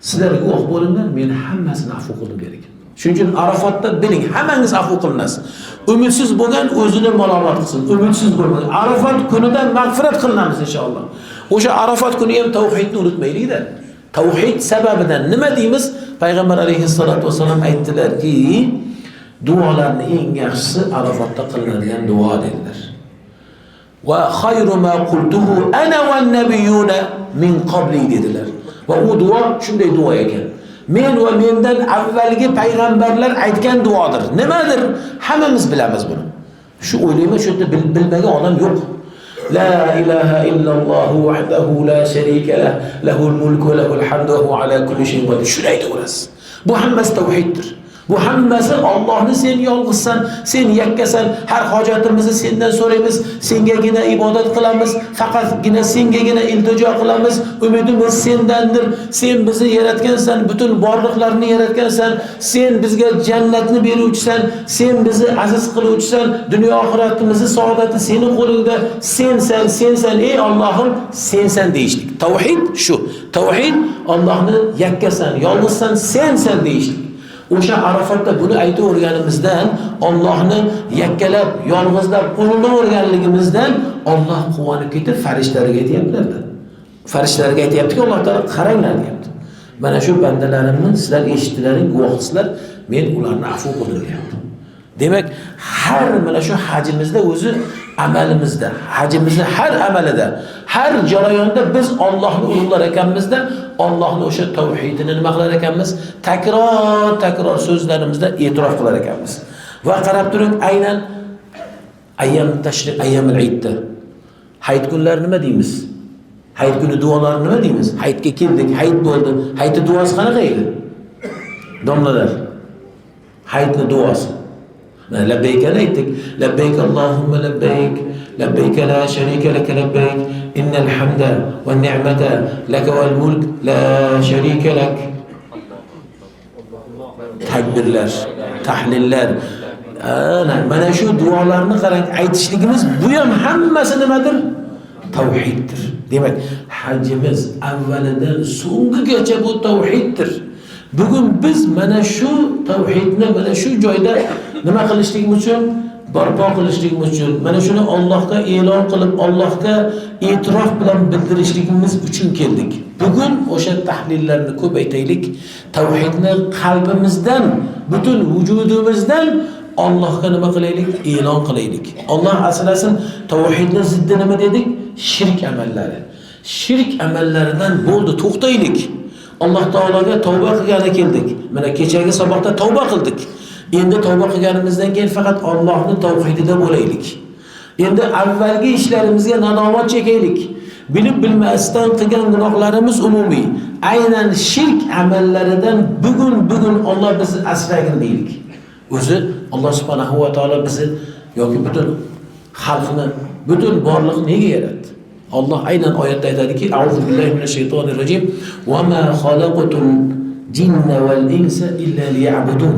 Sizlar guvoh bo'linglar, men hammasini afv qildim der ekan. Shuning uchun Arafatda biling, hammangiz afv qilinasiz. Umidsiz bo'lgan o'zini malomat qilsin. Umidsiz bo'lmagan Arafat kunida mag'firat qilinamiz inshaalloh. O'sha Arafat kuni ham tavhidni unutmaylik-da. Tavhid sababidan nima deymiz? Payg'ambar alayhissalatu vasallam aytdilarki, duolarning eng yaxshisi Arafatda qilinadigan duo dedilar. Va khayru ma qultuhu ana wan nabiyuna min qabli dedilar. Va u duo shunday duo ekan. Men va mendan avvalgi payg'ambarlar aytgan duodir. Nimadir? Hammamiz bilamiz buni. Shu o'ylayman, shu yerda bilmagan odam yo'q. La ilaha illalloh vahdahu la sharika lah, lahul mulku va lahul hamdu va huwa ala kulli shay'in qodir. Shuni aytaverasiz. Bu hammasi tavhiddir. Bu hammasi Allohni sen yolg'izsan, sen yakkasan, har hojatimizni sendan so'raymiz, sengagina ibodat qilamiz, faqatgina sengagina iltijo qilamiz, umidimiz sendandir. Sen bizni yaratgansan, butun borliqlarni yaratgansan, sen bizga jannatni beruvchisan, sen bizni aziz qiluvchisan, dunyo oxiratimizni saodati sening qo'lingda, sensan, ey Allohim, sensan deyishlik. Tavhid shu. Tavhid Allohni yakkasan, yolg'izsan, sensan deyishlik. O'sha Arafatda buni aytaverganimizdan, Allohni yakkalab, yolg'izlab, ulug'laganligimizdan Alloh quvonib ketib farishtalarga aytayapti. Farishtalarga aytayaptiki, Alloh taolo qaranglar deyapti. Mana shu bandalarimni sizlar eshitdilaring, guvohsizlar, men ularni afv qildim deyapti. Demak, har mana shu hajimizda o'zi amalimizda, hajimizni har amalida, har jarayonda biz Allohni ulug'lar ekanmizda, Allohni o'sha tavhidini nima qilar ekanmiz? Takror so'zlarimizda e'tirof qilar ekanmiz. Va qarab turing, aynan ayyam tashriq, ayyamul Eidda. Hayit kunlari nima deymiz? Hayit kuni duolar nima deymiz? Hayitga keldik, hayit bo'ldi. Hayitning duosi qanaqa edi? Domlalar, hayitning duosi. لبيك ليتك لبيك اللهم لبيك لبيك لا شريك لك لبيك إن الحمد والنعمة لك والملك لا شريك لك. Takbirlar, tahlillar. Mana shu duolarni qarang, aytishligimiz bu ham hammasi nimadir? Tavhiddir. Demak, hajimiz avvalidan so'ngigacha bu tavhiddir. Bugun biz mana shu tavhidni mana shu joyda nima qilishligimiz uchun, barpo qilishligimiz uchun, mana shuni Allohga e'lon qilib, Allohga e'tirof bilan bildirishligimiz uchun keldik. Bugun o'sha tahlillarni ko'paytiraylik, tavhidni qalbimizdan, butun vujudimizdan Allohga nima qilaylik? E'lon qilaylik. Alloh asrasin, tavhidning ziddi nima dedik? Shirk amallari. Shirk amallaridan bo'ldi, to'xtaylik. Alloh taologa tavba qilgani keldik. Mana kechagi saboqda tavba qildik. Endi tavba qilganimizdan keyin faqat Allohning tavhidida bo'laylik. Endi avvalgi ishlarimizga nadomat chekaylik. Bilib bilmasdan qilgan gunohlarimiz umumiy. Aynan shirk amallaridan bugun Alloh bizni asragin deylik. O'zi Alloh subhanahu va taolo bizni yoki butun xalqni, butun borliqni nega yaratdi? Allah aynan oyatda aytadiki, A'udhu billahi minashshaytonirrojim va ma xalaqtul jinna val insa illa liya'budun.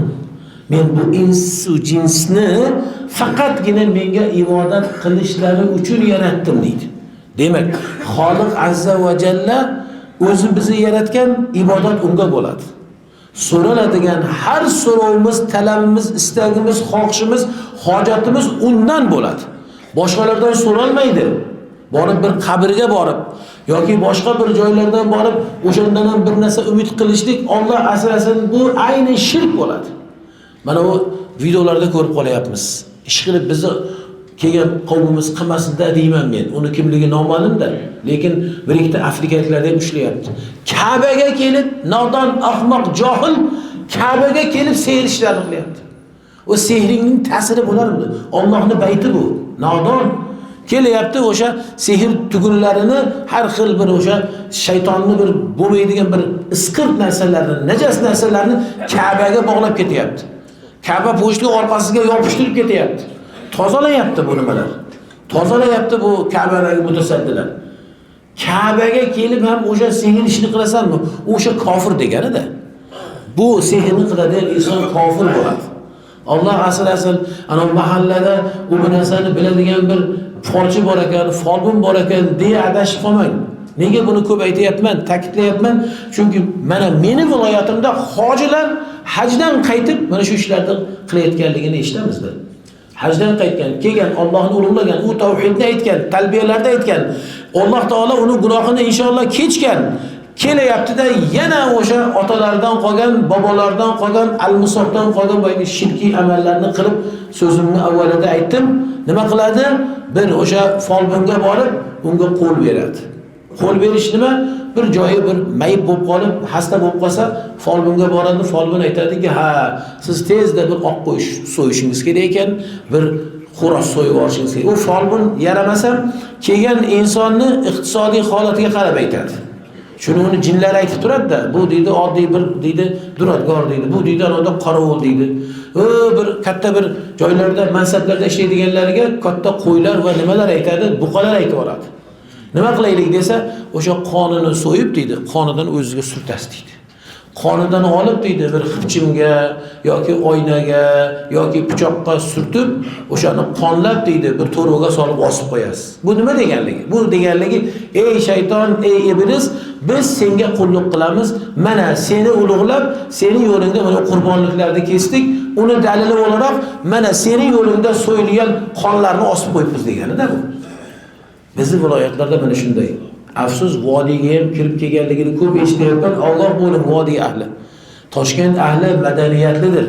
Men bu insu jinsni faqatgina menga ibodat qilishlari uchun yaratdim deydi. Demak, Xoliq azza va jalla o'zi bizni yaratgan, ibodat unga bo'ladi. So'raladigan har so'rovimiz, talabimiz, istagimiz, xohishimiz, hojatimiz undan bo'ladi. Boshqalardan so'ralmaydi. Borib bir qabrga borib yoki boshqa bir joylardan borib o'shandan ham bir narsa umid qilishlik, Alloh asrasin, bu ayni shirk bo'ladi. Mana bu videolarda ko'rib qolyapmiz. Ish qilib bizni kelgan qavmimiz qilmasin-da deyman men. Uni kimligi noma'lum-da, lekin bir ikkita afrikaliklar ham ushlayapti. Ka'baga kelib, nodon, ahmoq, johil Ka'baga kelib sehr ishlar qilyapti. O sehringning ta'siri bo'larmi? Allohning bayti bu. Nodon kelyapti, o'sha sehr tugunlarini har xil bir o'sha shaytonni bir bo'lmaydigan bir isqirt narsalarni, najas narsalarni Ka'baga bog'lab ketyapti. Ka'ba po'shti orqasiga yopishtirib ketyapti. Tozalayapti bu nimalar? Tozalayapti bu Ka'badagi mutasaddilar. Ka'baga kelib ham o'sha sehr ishni qilasanmi? O'sha kofir degani-da. Bu sehrni qiladigan inson kofir bo'ladi. Allah asıl ana mahallada u narsani biladigan bir folchi bor ekan, folbin bor ekan deya adashib qolmang. Nega buni ko'p aytayapman, ta'kidlayapman? Chunki mana meni viloyatimda hojilar hajdan qaytib mana shu ishlarni qilayotganligini eshitamizda. Hajdan qaytgan, kelgan, Allohni ulug'lagan, u tavhidni aytgan, talbiyalarda aytgan. Alloh taolo uni gunohini inshaalloh kechgan. Kelyapti-da yana o'sha otalardan qolgan, bobolardan qolgan, al-musoqdan qolgan boyagi shirkiy amallarni qilib, so'zimni avvalida aytdim. Nima qiladi? Bir o'sha folbinga borib, unga qo'l beradi. Qo'l berish nima? Bir joyi bir mayib bo'lib qolib, xasta bo'lib qolsa, folbinga boradi, folbin aytadiki, "Ha, siz tezda bir oq qo'yish so'yishingiz kerak ekan, bir xo'roz so'yib olishingiz kerak." U folbin yaramasa, kelgan insonni iqtisodiy holatiga qarab aytadi. Shuni uni jinlar aytib turadi-da, bu deydi oddiy bir deydi duradgor deydi, bu deydi anoda qorovul deydi. Bir katta bir joylarda mansablarda ishlaydiganlarga katta qo'ylar va nimalar aytadi, buqalar aytib boradi. Nima qilaylik desa, o'sha qonini so'yib deydi, qonidan o'ziga surtasi deydi. Qonidan olib deydi bir xipchimga yoki oynaga yoki pichoqqa surtib, o'shani qonlab deydi bir to'rvaga solib osib qo'yasiz. Bu nima deganligi? Bu deganligi, ey shayton, ey iblis, biz senga qulluq qilamiz. Mana seni ulug'lab, seni yo'lingda mana qurbonliklarni kesdik. Uni dalili o'laroq mana seni yo'lingda so'yilgan qonlarni osib qo'yibmiz degani-da bu. Bizning viloyatlarda mana shunday. Afsus, vodiyga ham kirib kelganligini ko'p eshityapman. Alloh bo'lim vodiy ahli. Toshkent ahli madaniyatlidir.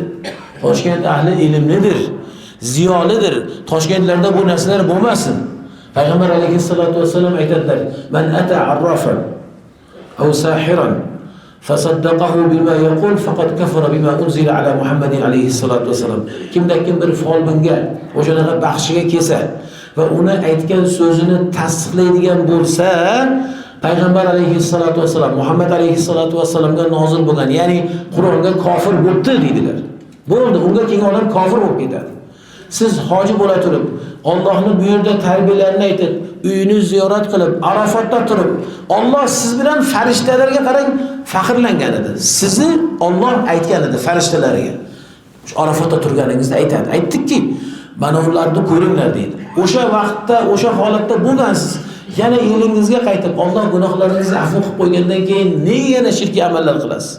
Toshkent ahli ilmlidir, ziyolidir. Toshkentlarda bu narsalar bo'lmasin. Payg'ambar alayhissalatu vassalam aytadilar: "Man ata arrafan aw sahiran fasaddaqahu bima yaqul faqad kafara bima unzila ala Muhammadin alayhissalatu vassalam." Kimda kim bir folbinga o'shanaqa baxshiga kelsa va uni aytgan so'zini tasdiqlaydigan bo'lsa, Payg'ambar alayhissalatu vassalam, Muhammad alayhissalatu vassalamga nozil bo'lgan, ya'ni Qur'onga kofir bo'ldi deydilar. Bo'ldi, unga kelgan odam kofir bo'lib ketadi. Siz hoji bo'la turib, Allohning bu yerda tarbiyalarini aytib, uyini ziyorat qilib, Arafatda turib, Alloh siz bilan farishtalarga qarang faxrlangan edi. Sizni Alloh aytgan edi farishtalarga. Shu Arafatda turganingizda aytadi. Aytdikki, mana ularni ko'ringlar deydi. O'sha vaqtda, o'sha holatda bo'lgansiz. Yana elingizga qaytib, Alloh gunohlaringizni afv qilib qo'ygandan keyin nega yana shirkiy amallar qilasiz?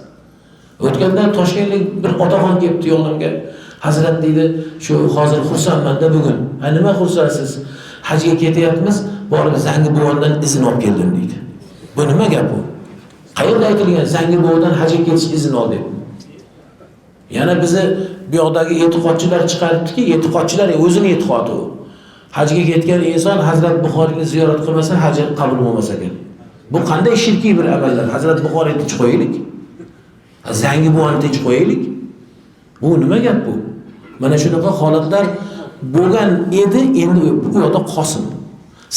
O'tganda Toshkentlik bir otaxon kelibdi yonimga. Hazrat deydi, shu hozir xursandman-da bugun. Ha, nima xursandsiz? Hajga ketyapmiz, borib Zangi buvondan izn olib keldim deydi. Bu nima gap bu? Qayerda aytilgan Zangi buvondan hajga ketish izn ol deb? Yana bizni bu yoqdagi e'tiqodchilar chiqaribdiki, e'tiqodchilar o'zining e'tiqodi u. Hajga ketgan inson Hazrat Buxoriyni ziyorat qilmasa haji qabul bo'lmas ekan. Bu qanday shirkiy bir amallar? Hazrat Buxoriyni tinch qo'yaylik. Zangi buvoni tinch qo'yaylik. Bu nima gap bu? Mana shunaqa holatlar bo'lgan edi, endi bu yoqda qolsin.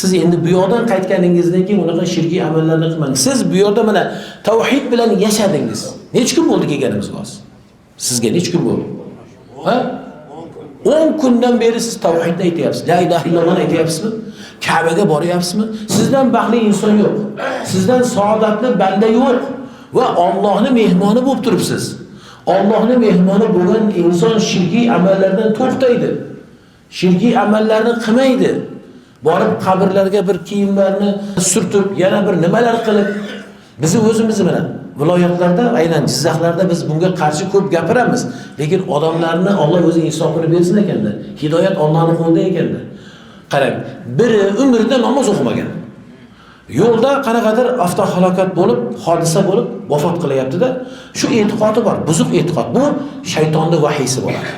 Siz endi bu yoqdan qaytganingizdan keyin unaqa shirkiy amallarni qilmang. Siz bu yerda mana tavhid bilan yashadingiz. Nechta kun bo'ldi kelganimiz hozir? Sizga nechta kun bo'ldi? Ha? 10 kundan beri siz tavhidni aytyapsiz. La ilaha illalloh aytyapsizmi? Ka'baga boryapsizmi? Sizdan baxtli inson yo'q. Sizdan saodatli banda yo'q va Allohning mehmoni bo'lib turibsiz. Allohning mehmoni bo'lgan inson shirkiy amallardan to'xtaydi. Shirkiy amallarni qilmaydi. Borib qabrlarga bir kiyimlarni surtib, yana bir nimalar qilib, bizni o'zimiz bilan viloyatlarda, aynan Jizzaxlarda biz bunga qarshi ko'p gapiramiz. Lekin odamlarni Alloh o'zi insofini bersin ekanda. Hidoyat Allohning qo'lida ekanda. Qarang, biri umrida namoz o'qimagan. Yo'lda qanaqadir avtohalokat bo'lib, hodisa bo'lib vafot qilyapti-da, shu e'tiqodi bor, buzuq e'tiqod. Bu shaytonning vahiysi bo'ladi.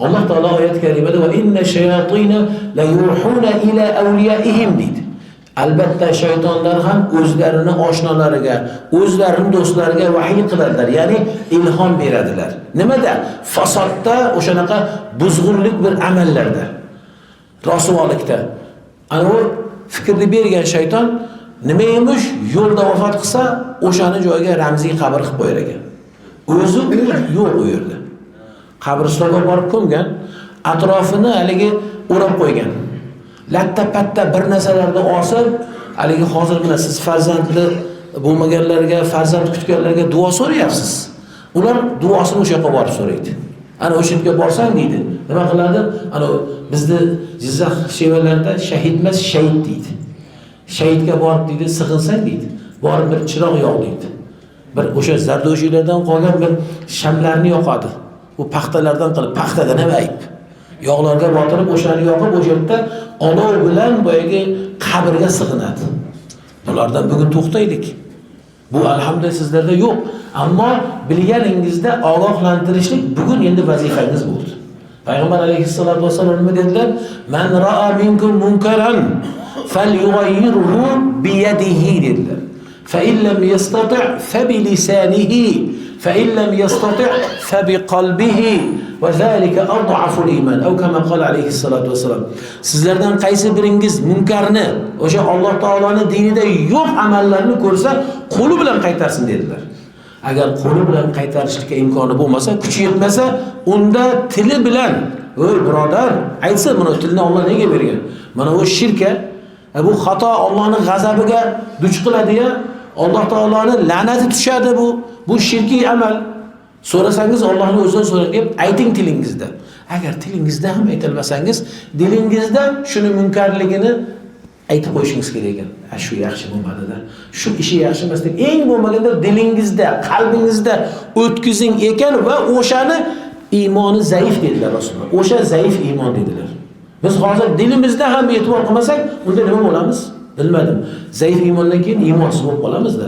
Alloh taolo oyat karimada va inna shayatina la yuhuna ila awliyaihim deydi. Albatta shaytonlar ham o'zlarini oshnolariga, o'zlarining do'stlariga vahiy qiladilar, ya'ni ilhom beradilar. Nimada? Fasodda, o'shanaqa buzg'unlik bir amallarda, rasuvolikda. Ana u fikrni bergan shayton nima emish, yo'lda vafot qilsa, o'shani joyiga ramziy qabr qilib qo'yar ekan. O'zi yo'q u yerda. Qabristonga borib ko'mgan, atrofini haligi o'rab qo'ygan. Latta-patta bir narsalarni olib, haligi hozir mana siz farzandli bo'lmaganlarga, farzand kutganlarga duo so'rayapsiz. Ular duosini o'sha yoqqa borib so'raydi. Ana o'sha yerga borsang deydi. Nima qiladi? Ana bizda Jizzax shevalarida shahid emas, shahid deydi. Shahidga borib deydi, sig'insang deydi. Borib bir chiroq yo'q deydi. Bir o'sha zardo'shiylardan qolgan bir shamlarni yoqadi. Bu paxtalardan qilib, paxtada nima ayb? Yog'larga botirib o'shani yoqib, o'sha yerda olov bilan boyagi qabrga sig'inadi. Bulardan bugun to'xtaylik. Bu alhamdulillah sizlarda yo'q, ammo bilganingizda ogohlantirishlik bugun endi vazifangiz bo'ldi. Payg'ambar alayhissalatu vasallam nima dedilar? Man ra'a minkum munkaran falyughayyirhu bi yadihi dedilar. Fa in lam yastati' fa bi lisanihi fa in lam yastati' fa bi qalbihi va zalika ad'aful iman. Aw kama qala alayhissalatu vasallam. Sizlardan qaysi biringiz munkarni, o'sha Alloh taoloning dinida yo'q amallarni ko'rsa, qo'li bilan qaytarsin dedilar. Agar qo'li bilan qaytarishlikka imkoni bo'lmasa, kuchi yetmasa, unda tili bilan, "Ey birodar, aytsa, buni tilni Alloh nega bergan? Mana bu shirka, bu xato Allohning g'azabiga duch qiladi-ya, Alloh taoloning la'nati tushadi bu. Bu shirkiy amal. So'rasangiz Allohning o'zidan so'rang deb ayting tilingizda. Agar tilingizda ham aytilmasangiz, dilingizda shuni munkarligini aytib qo'yishingiz kerak ekan. Shu yaxshi bo'lmadi-da. Shu ishi yaxshi emas deb eng bo'lmaganda dilingizda, qalbingizda o'tkazing ekan va o'shani iymoni zaif dedilar Rasululloh. O'sha zaif iymon dedilar. Biz hozir dilimizda ham e'tibor qilmasak, unda nima bo'lamiz? Bilmadim. Zaif iymondan keyin iymonsiz bo'lib qolamiz-da.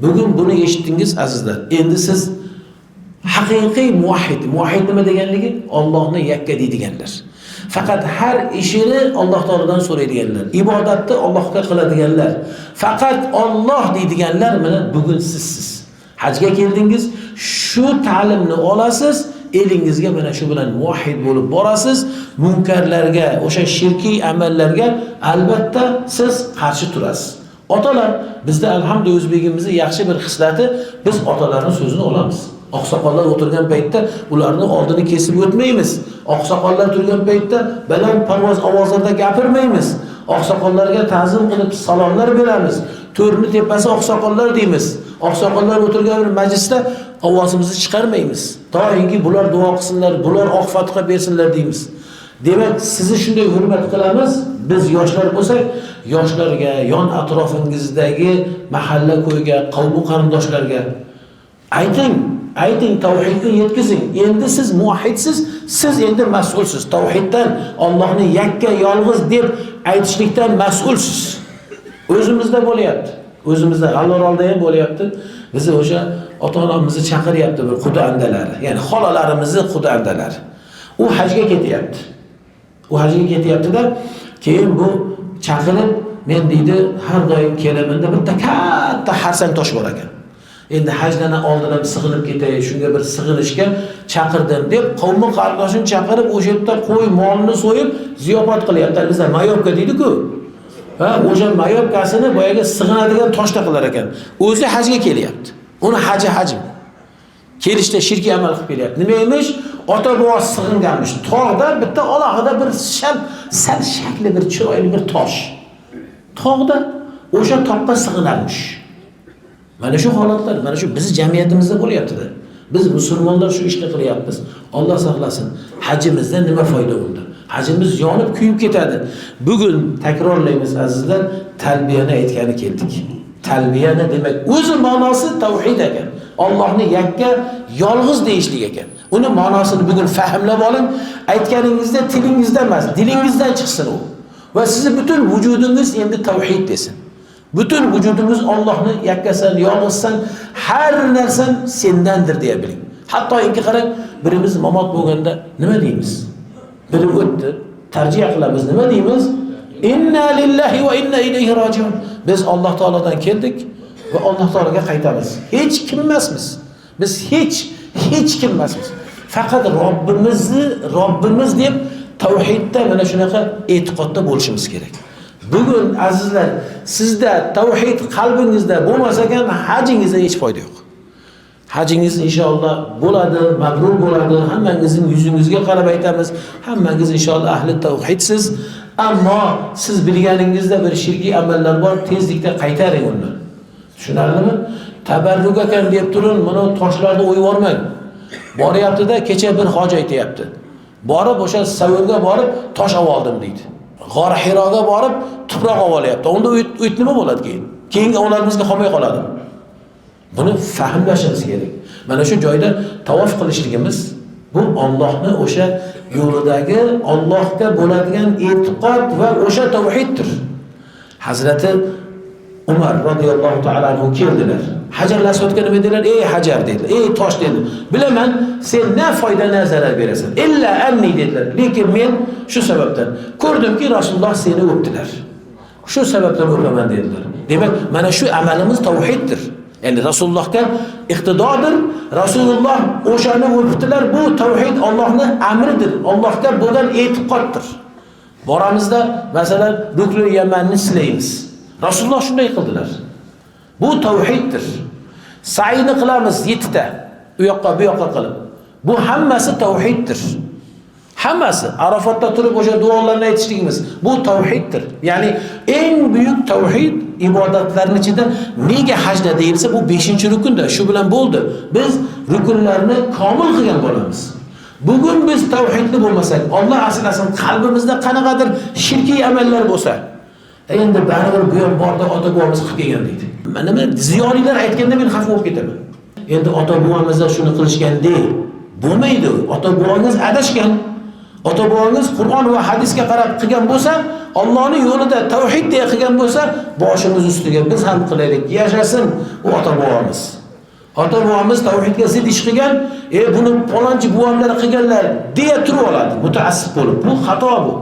Bugun buni eshitdingiz azizlar. Endi siz haqiqiy muvahhid. Muvahhid nima deganligi? Allohni yakka deydiganlar. Faqat har ishini Alloh taolodan so'raydiganlar. Ibodatni Allohga qiladiganlar. Faqat Alloh deydiganlar mana bugun sizsiz. Hajga keldingiz, shu ta'limni olasiz, elingizga mana shu bilan muvahhid bo'lib borasiz. Munkarlarga, o'sha shirkiy amallarga albatta siz qarshi turasiz. Otalar, bizda alhamdulillah o'zbegimizning yaxshi bir xislati, biz otalarning so'zini olamiz. Oqsoqollar o'tirgan paytda ularning oldini kesib o'tmaymiz. Oqsoqollar turgan paytda baland parvoz ovozlarda gapirmaymiz. Oqsoqollarga ta'zim qilib salomlar beramiz. To'rni tepasi oqsoqollar deymiz. Oqsoqollar o'tirgan bir majlisda ovozimizni chiqarmaymiz. To'yinki bular duo qilsinlar, bular oq fotiha bersinlar deymiz. Demak, sizni shunday hurmat qilamiz. Biz yoshlar bo'lsak, yoshlarga, yon atrofingizdagi mahalla ko'yga, qavm qarindoshlarga ayting tavhidni yetkazing. Endi siz muvahhidsiz, siz endi mas'ulsiz. Tavhiddan, Allohni yakka, yolg'iz deb aytishlikdan mas'ulsiz. O'zimizda bo'lyapti. O'zimizda Allohda ham bo'lyapti. Bizni o'sha ota-onamizni chaqiryapti bir xudo andalari. Ya'ni xolalarimizni xudo andalari. U hajga ketyapti. U hajga ketyapti-da, keyin bu chaqirib, men deydi, har doim kelaman-da, bitta katta harsang tosh bor ekan. Endi hajdan oldin ham sig'inib ketay, shunga bir sig'inishga chaqirdim deb qavmi qarindoshini chaqirib, o'sha yerda qo'y molini so'yib ziyofat qilyapti. Bizda mayobka deydi-ku. Ha, o'sha mayobkasini boyaga sig'inadigan toshda qilar ekan. O'zi hajga kelyapti. Uni hajm. Kelishda shirkiy amal qilib kelyapti. Nima emish? Ota bobosi sig'inganmish. Tog'da bitta alohida bir sal shakli bir chiroyli bir tosh. Tog'da o'sha toqqa sig'inarmish. Mana shu holatlar, mana shu biz jamiyatimizda bo'lyapti-da. Biz musulmonlar shu ishni qilyapmiz. Alloh saqlasin. Hajimizdan nima foyda bo'ldi? Hajimiz yonib kuyib ketadi. Bugun takrorlaymiz azizlar, talbiyani aytgani keldik. Talbiyani demak o'zi ma'nosi tavhid ekan. Allohni yakka, yolg'iz deyishlik ekan. Uni ma'nosini bugun fahmlab oling. Aytganingizda tilingizda emas, dilingizdan chiqsin u. Va sizning butun vujudingiz endi tavhid desin. Bütün vücudumuz Allah'ni yakkasan, yolg'izsan, har narsan sendandir deya biling. Hatto inki qarang, birimiz mamot bo'lganda nima deymiz? Biri o'tdi, tarjih qilamiz, nima deymiz? Inna lillahi va inna ilayhi rojiun. Biz Alloh taolodan keldik va Alloh taologa qaytamiz. Hech kim emasmiz. Biz hech kim emasmiz. Faqat Robbimiz deb tavhidda mana shunaqa e'tiqodda bo'lishimiz kerak. Bugun azizlar, sizda tavhid qalbingizda bo'lmasa ekan, hajingizda hech foyda yo'q. Hajingiz inshaalloh bo'ladi, mabrur bo'ladi. Hammangizning yuzingizga qarab aytamiz, hammangiz inshaalloh ahli tavhidsiz. Ammo siz bilganingizda bir shirkiy amallar bor, tezlikda qaytaring undan. Tushunarlimi? Tabarruk ekan deb turun, mana toshlarni o'yib yormang. Boryapti-da, kecha bir hoji aytayapti. Borib o'sha Savurga borib tosh oldim deydi. G'or Hiroga borib tuproq olyapti. Unda uyt nima bo'ladi keyin? Keyingi avlodimizga qolmay qoladi. Buni fahmlashimiz kerak. Mana shu joyda tavof qilishligimiz bu Allohning o'sha yo'lidagi Allohga bo'ladigan e'tiqod va o'sha tavhiddir. Hazrati Umar radhiyallohu ta'ala anhu keldilar. Hajarul Aswadga nima dedilar? Ey Hajar dedilar. Ey tosh dedilar. Bilaman, sen ne foyda ne zarar berasan. Illa anni dedilar. Lekin men shu sababdan ko'rdimki Rasululloh seni o'pdilar. Shu sababdan o'paman dedilar. Demak, mana shu amalimiz tavhiddir. Yani Rasulullahga iqtidodir. Rasululloh o'shani o'pdilar. Bu tavhid Allohning amridir. Allohga bo'lgan e'tiqoddir. Boramizda masalan Ruknul Yamanni silaymiz. Rasululloh shunday qildilar. Bu tavhiddir. Sa'yni qilamiz 7 ta. U yoqqa bu yoqqa qilib. Bu hammasi tavhiddir. Hammasi Arafatda turib o'sha duolarni aytishligimiz bu tavhiddir. Ya'ni eng buyuk tavhid ibodatlarning ichida nega hajda deyilsa bu 5-rukunda. Shu bilan bo'ldi. Biz rukunlarni komil qilgan bo'lamiz. Bugun biz tavhidli bo'lmasak, Alloh asrasin, qalbimizda qanaqadir shirkiy amallar bo'lsa, endi baribir bu ham borda ota-bobomiz qilib kelgan deydi. Mana ziyolilar aytganda men xafa bo'lib ketaman. Endi ota-bobomizlar shuni qilishgan dey. Bo'lmaydi. Ota-bobongiz adashgan. Ota-bobongiz Qur'on va hadisga qarab qilgan bo'lsa, Allohning yo'lida tavhid deya qilgan bo'lsa, boshimiz ustiga biz ham qilaylik. Yashasin u ota-bobomiz. Ota-bobomiz tavhidga zid ish qilgan, buni palonchi buvamlar qilganlar deya turib oladi, mutaassib bo'lib. Bu xato bu.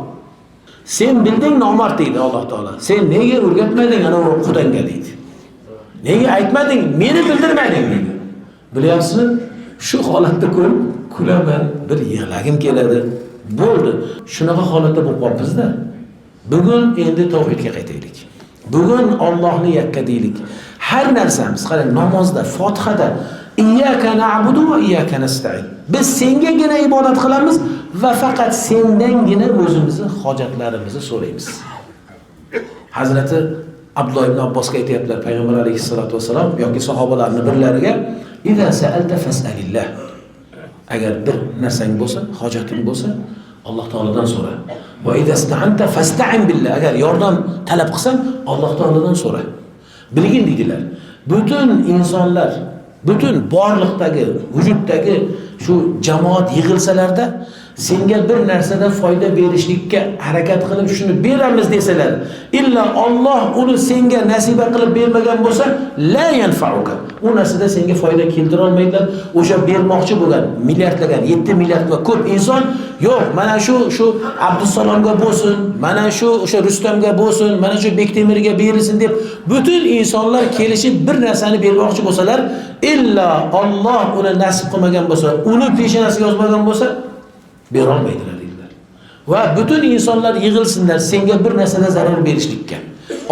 Sen bilding nomard deydi Alloh taolo. Sen nega o'rgatmading ana u Xudanga deydi. Nega aytmading, meni bildirmading deydi. Bilyapsizmi? Shu holatda kulaman, bir yig'lagim keladi. Bo'ldi. Shunaqa holatda bo'lib qolibmiz-da. Bugun endi tavhidga qaytaylik. Bugun Allohni yakka deylik. Har narsamiz, qarang, namozda, Fotihada iyyaka na'budu va iyyaka nasta'in. Biz sengagina ibodat qilamiz va faqat sendangina o'zimizning hojatlarimizni so'raymiz. Hazrati Abdulloh ibn Abbosga aytayaptilar Payg'ambar alayhissalatu vasallam yoki sahobalarning birlariga: "Idza sa'alta fas'alillah." Agar bir narsang bo'lsa, hojating bo'lsa, Alloh taolodan so'ra. Va idza ista'anta fasta'in billah. Agar yordam talab qilsang, Alloh taolodan so'ra. Bilgin deydilar. Butun insonlar, butun borliqdagi, vujuddagi shu jamoat yig'ilsalarda senga bir narsada foyda berishlikka harakat qilib shuni beramiz desalar, illa Alloh uni senga nasiba qilib bermagan bo'lsa, la yanfa'uka. U narsada senga foyda keltira olmaydilar. O'sha bermoqchi bo'lgan milliardlagan 7 milliard va ko'p inson yo'q, mana shu Abdusalomga bo'lsin, mana shu o'sha Rustamga bo'lsin, mana shu Bektemirga berilsin deb butun insonlar kelishib bir narsani bermoqchi bo'lsalar, illa Alloh uni nasib qilmagan bo'lsa, uni peshonasiga yozmagan bo'lsa, bera olmaydilar dedilar. Va butun insonlar yig'ilsinlar senga bir narsada zarar berishlikka.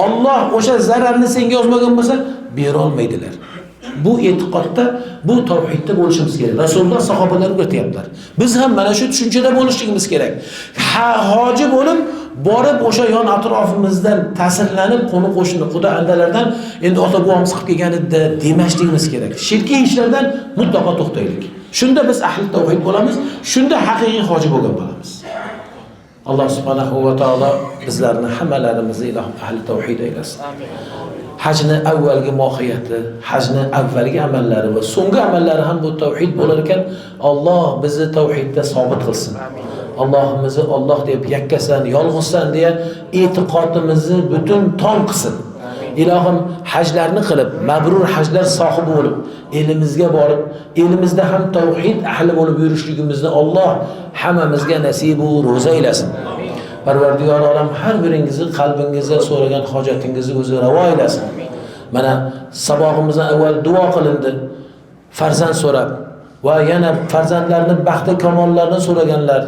Alloh o'sha zararni senga yozmagan bo'lsa, bera olmaydilar. Bu e'tiqodda, bu tavhidda bo'lishimiz kerak. Rasululloh sahobalarga o'rgatyaptilar. Biz ham mana shu tushunchada bo'lishimiz kerak. Hoji bo'lib, borib o'sha yon atrofimizdan ta'sirlanib, qo'ni qo'shni, xudo andalardan endi ota-bobomiz qilib kelganida demashligimiz kerak. Shirkiy ishlardan mutlaqo to'xtaylik. Shunda biz ahli tavhid bo'lamiz, shunda haqiqiy hoji bo'lgan bo'lamiz. Alloh subhanahu va taolo bizlarni hammalarimizni ilohim ahli tavhid aylasin. Hajni avvalgi mohiyati, hajni avvalgi amallari va so'nggi amallari ham bu tavhid bo'lar ekan, Alloh bizni tavhidda sobit qilsin. Allohimizni Alloh deb yakkasan, yolg'izsan deya e'tiqodimizni butun tom qilsin. Ilohim hajlarni qilib, mabrur hajlar sohibi bo'lib, elimizga borib, elimizda ham tavhid ahli bo'lib yurishligimizni Alloh hammamizga nasib va ro'za aylasin. Parvardigor olam har biringizni qalbingizda so'ragan hojatingizni o'zi ravo aylasin. Mana sabog'imizdan avval duo qilindi. Farzand so'rab va yana farzandlarni baxti kamollarini so'raganlar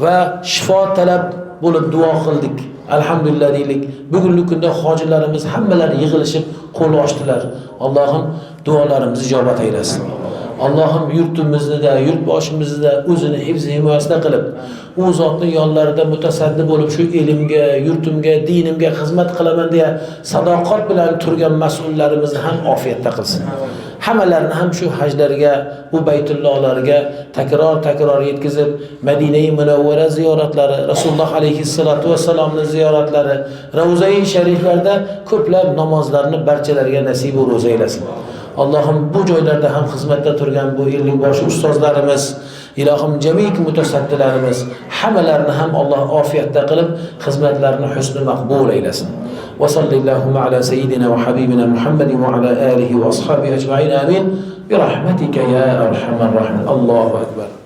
va shifo talab bo'lib duo qildik. Alhamdulillah deylik. Bugungi kunda hojilarimiz hammalari yig'ilishib qo'l ochdilar. Allohim duolarimizni ijobat aylasin. Allohim yurtimizda, yurtboshimizda o'zini hifz himoyasida qilib, u zotning yo'llarida mutasaddi bo'lib shu ilmga, yurtimga, dinimga xizmat qilaman deya sadoqat bilan turgan mas'ullarimizni ham ofiyatda qilsin. Hammalarini ham shu hajlarga, bu baytullohlarga takror yetkazib, Madina-i Munawvara ziyoratlari, Rasululloh alayhissalatu vassalomning ziyoratlari, Ravza-i shariflarda ko'plab namozlarni barchalarga nasib va ro'za aylasin. Allohim bu joylarda ham xizmatda turgan bu ellik boshi ustozlarimiz, ilohim jamiki mutasaddilarimiz hammalarini ham Alloh ofiyatda qilib, xizmatlarini husn maqbul aylasin. Va sallallohu ala sayyidina va habibina Muhammadin va ala alihi va ashabihi ajma'in. Amin. Bi rahmatika ya arhamar rahimin. Allohu akbar.